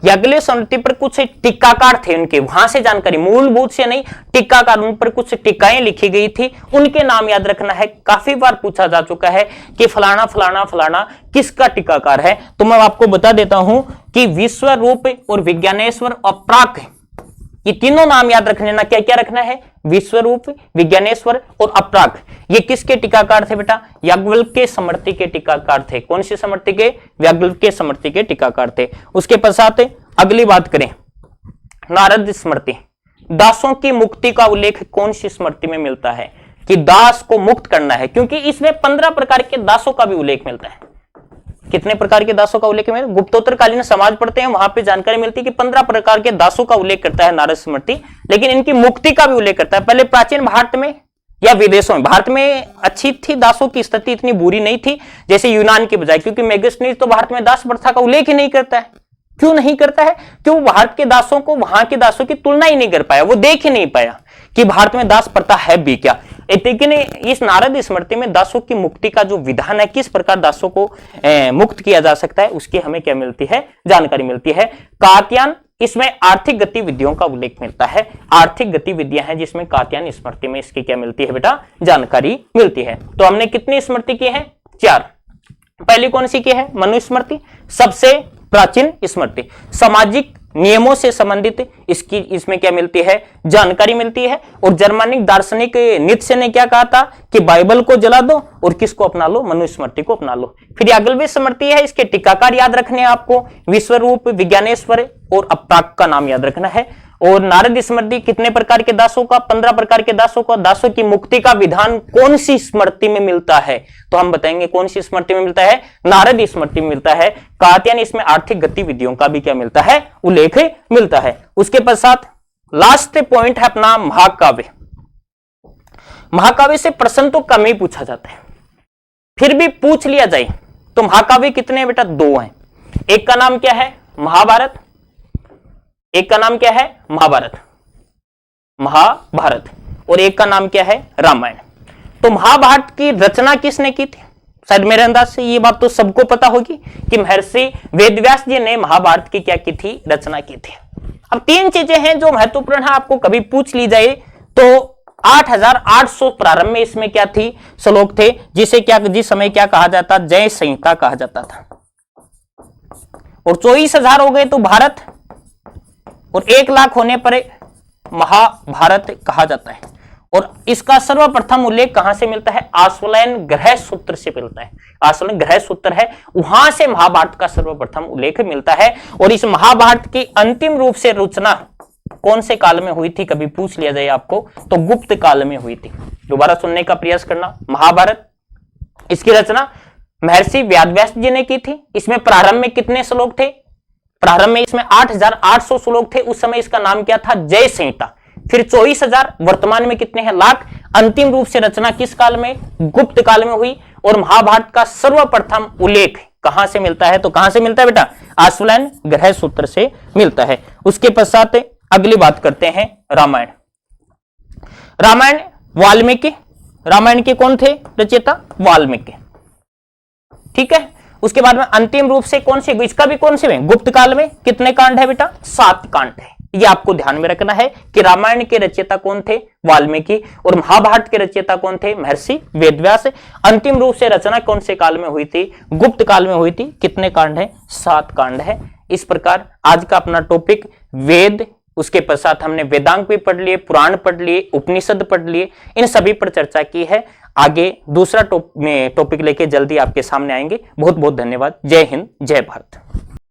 याज्ञवल्क्य स्मृति पर कुछ टीकाकार थे उनके, वहां से जानकारी, मूलभूत से नहीं, टीकाकार, उन पर कुछ टीकाएं लिखी गई थी, उनके नाम याद रखना है। काफी बार पूछा जा चुका है कि फलाना फलाना फलाना किसका टीकाकार है। तो मैं आपको बता देता हूं कि विश्वरूप और विज्ञानेश्वर और प्राक, ये तीनों नाम याद रखने ना। क्या क्या रखना है, विश्वरूप, विज्ञानेश्वर और अपराग। ये किसके टीकाकार थे बेटा, याज्ञवल्क्य स्मृति के टीकाकार थे। कौन सी स्मृति के, याज्ञवल्क्य स्मृति के टीकाकार थे। उसके पश्चात अगली बात करें, नारद स्मृति। दासों की मुक्ति का उल्लेख कौन सी स्मृति में मिलता है, कि दास को मुक्त करना है, क्योंकि इसमें 15 प्रकार के दासों का भी उल्लेख मिलता है। कितने प्रकार के दासों का उल्लेख है, गुप्तोत्तरकालीन समाज पढ़ते हैं, वहां पे जानकारी मिलती है कि 15 प्रकार के दासों का उल्लेख करता है नारद स्मृति, लेकिन इनकी मुक्ति का भी उल्लेख करता है। पहले प्राचीन भारत में या विदेशों में, भारत में अच्छी थी, दासों की स्थिति इतनी बुरी नहीं थी जैसे यूनान के बजाय, क्योंकि मेगस्थनीज तो भारत में दास प्रथा का उल्लेख ही नहीं करता है। क्यों नहीं करता है, क्यों भारत के दासों को वहां के दासों की तुलना ही नहीं कर पाया, वो देख ही नहीं पाया कि भारत में दास प्रथा है भी क्या। लेकिन इस नारद स्मृति में दासों की मुक्ति का जो विधान है, किस प्रकार दासों को मुक्त किया जा सकता है, उसकी हमें क्या मिलती है, जानकारी मिलती है। कात्यायन, इसमें आर्थिक गतिविधियों का उल्लेख मिलता है। आर्थिक गतिविधियां हैं जिसमें कात्यायन स्मृति में इसकी क्या मिलती है बेटा, जानकारी मिलती है। तो हमने कितनी स्मृति की है, 4। पहली कौन सी की है, मनुस्मृति, सबसे प्राचीन स्मृति। सामाजिक नियमों से संबंधित इसमें क्या मिलती है, जानकारी मिलती है। और जर्मनिक दार्शनिक नीत्शे ने क्या कहा था कि बाइबल को जला दो और किसको अपना लो, मनुस्मृति को अपना लो। फिर याज्ञवल्क्य स्मृति है, इसके टीकाकार याद रखने हैं आपको, विश्वरूप, विज्ञानेश्वर और अपराग का नाम याद रखना है। और नारद स्मृति कितने प्रकार के दासों का, 15 प्रकार के दासों का। दासों की मुक्ति का विधान कौन सी स्मृति में मिलता है, तो हम बताएंगे कौन सी स्मृति में मिलता है, नारद स्मृति में मिलता है। कात्यायन, इसमें आर्थिक गतिविधियों का भी क्या मिलता है, उल्लेख मिलता है। उसके पश्चात लास्ट पॉइंट है अपना महाकाव्य। महाकाव्य से प्रश्न तो कम ही पूछा जाता है, फिर भी पूछ लिया जाए तो महाकाव्य कितने बेटा, 2 हैं। एक का नाम क्या है, महाभारत, एक का नाम क्या है, महाभारत, और एक का नाम क्या है, रामायण। तो महाभारत की रचना किसने की थी, शायद मेरे अंदाज से ये बात तो सबको पता होगी कि महर्षि वेदव्यास जी ने महाभारत की क्या की थी, रचना की थी। अब 3 चीजें हैं जो महत्वपूर्ण है, आपको कभी पूछ ली जाए तो 8800 प्रारंभ में इसमें क्या थी, श्लोक थे, जिस समय क्या कहा जाता, जय संहिता कहा जाता था। और 24,000 हो गए तो भारत, और 1 लाख होने पर महाभारत कहा जाता है। और इसका सर्वप्रथम उल्लेख कहां से मिलता है, आश्वलायन ग्रह सूत्र से मिलता है। आश्वलायन ग्रह सूत्र है, वहां से महाभारत का सर्वप्रथम उल्लेख मिलता है। और इस महाभारत की अंतिम रूप से रचना कौन से काल में हुई थी, कभी पूछ लिया जाए आपको तो गुप्त काल में हुई थी। दोबारा सुनने का प्रयास करना, महाभारत, इसकी रचना महर्षि वेदव्यास जी ने की थी। इसमें प्रारंभ में कितने श्लोक थे, प्रारंभ में इसमें 8800 श्लोक थे, उस समय इसका नाम क्या था, जय संहिता। फिर 24,000, वर्तमान में कितने हैं, लाख। अंतिम रूप से रचना किस काल में, गुप्त काल में हुई। और महाभारत का सर्वप्रथम उल्लेख कहां से मिलता है, तो कहां से मिलता है बेटा, आश्वलायन ग्रह सूत्र से मिलता है। उसके पश्चात अगली बात करते हैं रामायण। रामायण वाल्मीकि, रामायण के कौन थे रचयिता, वाल्मीकि, ठीक है। उसके बाद में अंतिम रूप से कौन से, इसका भी कौन से में, गुप्त काल में कितने कांड है बेटा, 7 कांड है। ये आपको ध्यान में रखना है कि रामायण के रचयिता कौन थे, वाल्मीकि, और महाभारत के रचयिता कौन थे, महर्षि वेदव्यास। अंतिम रूप से रचना कौन से काल में हुई थी, गुप्त काल में हुई थी। कितने कांड है, 7 कांड है। इस प्रकार आज का अपना टॉपिक वेद, उसके पश्चात हमने वेदांग भी पढ़ लिए, पुराण पढ़ लिए, उपनिषद पढ़ लिए, इन सभी पर चर्चा की है। आगे दूसरा टॉपिक लेके जल्दी आपके सामने आएंगे। बहुत बहुत धन्यवाद। जय हिंद, जय भारत।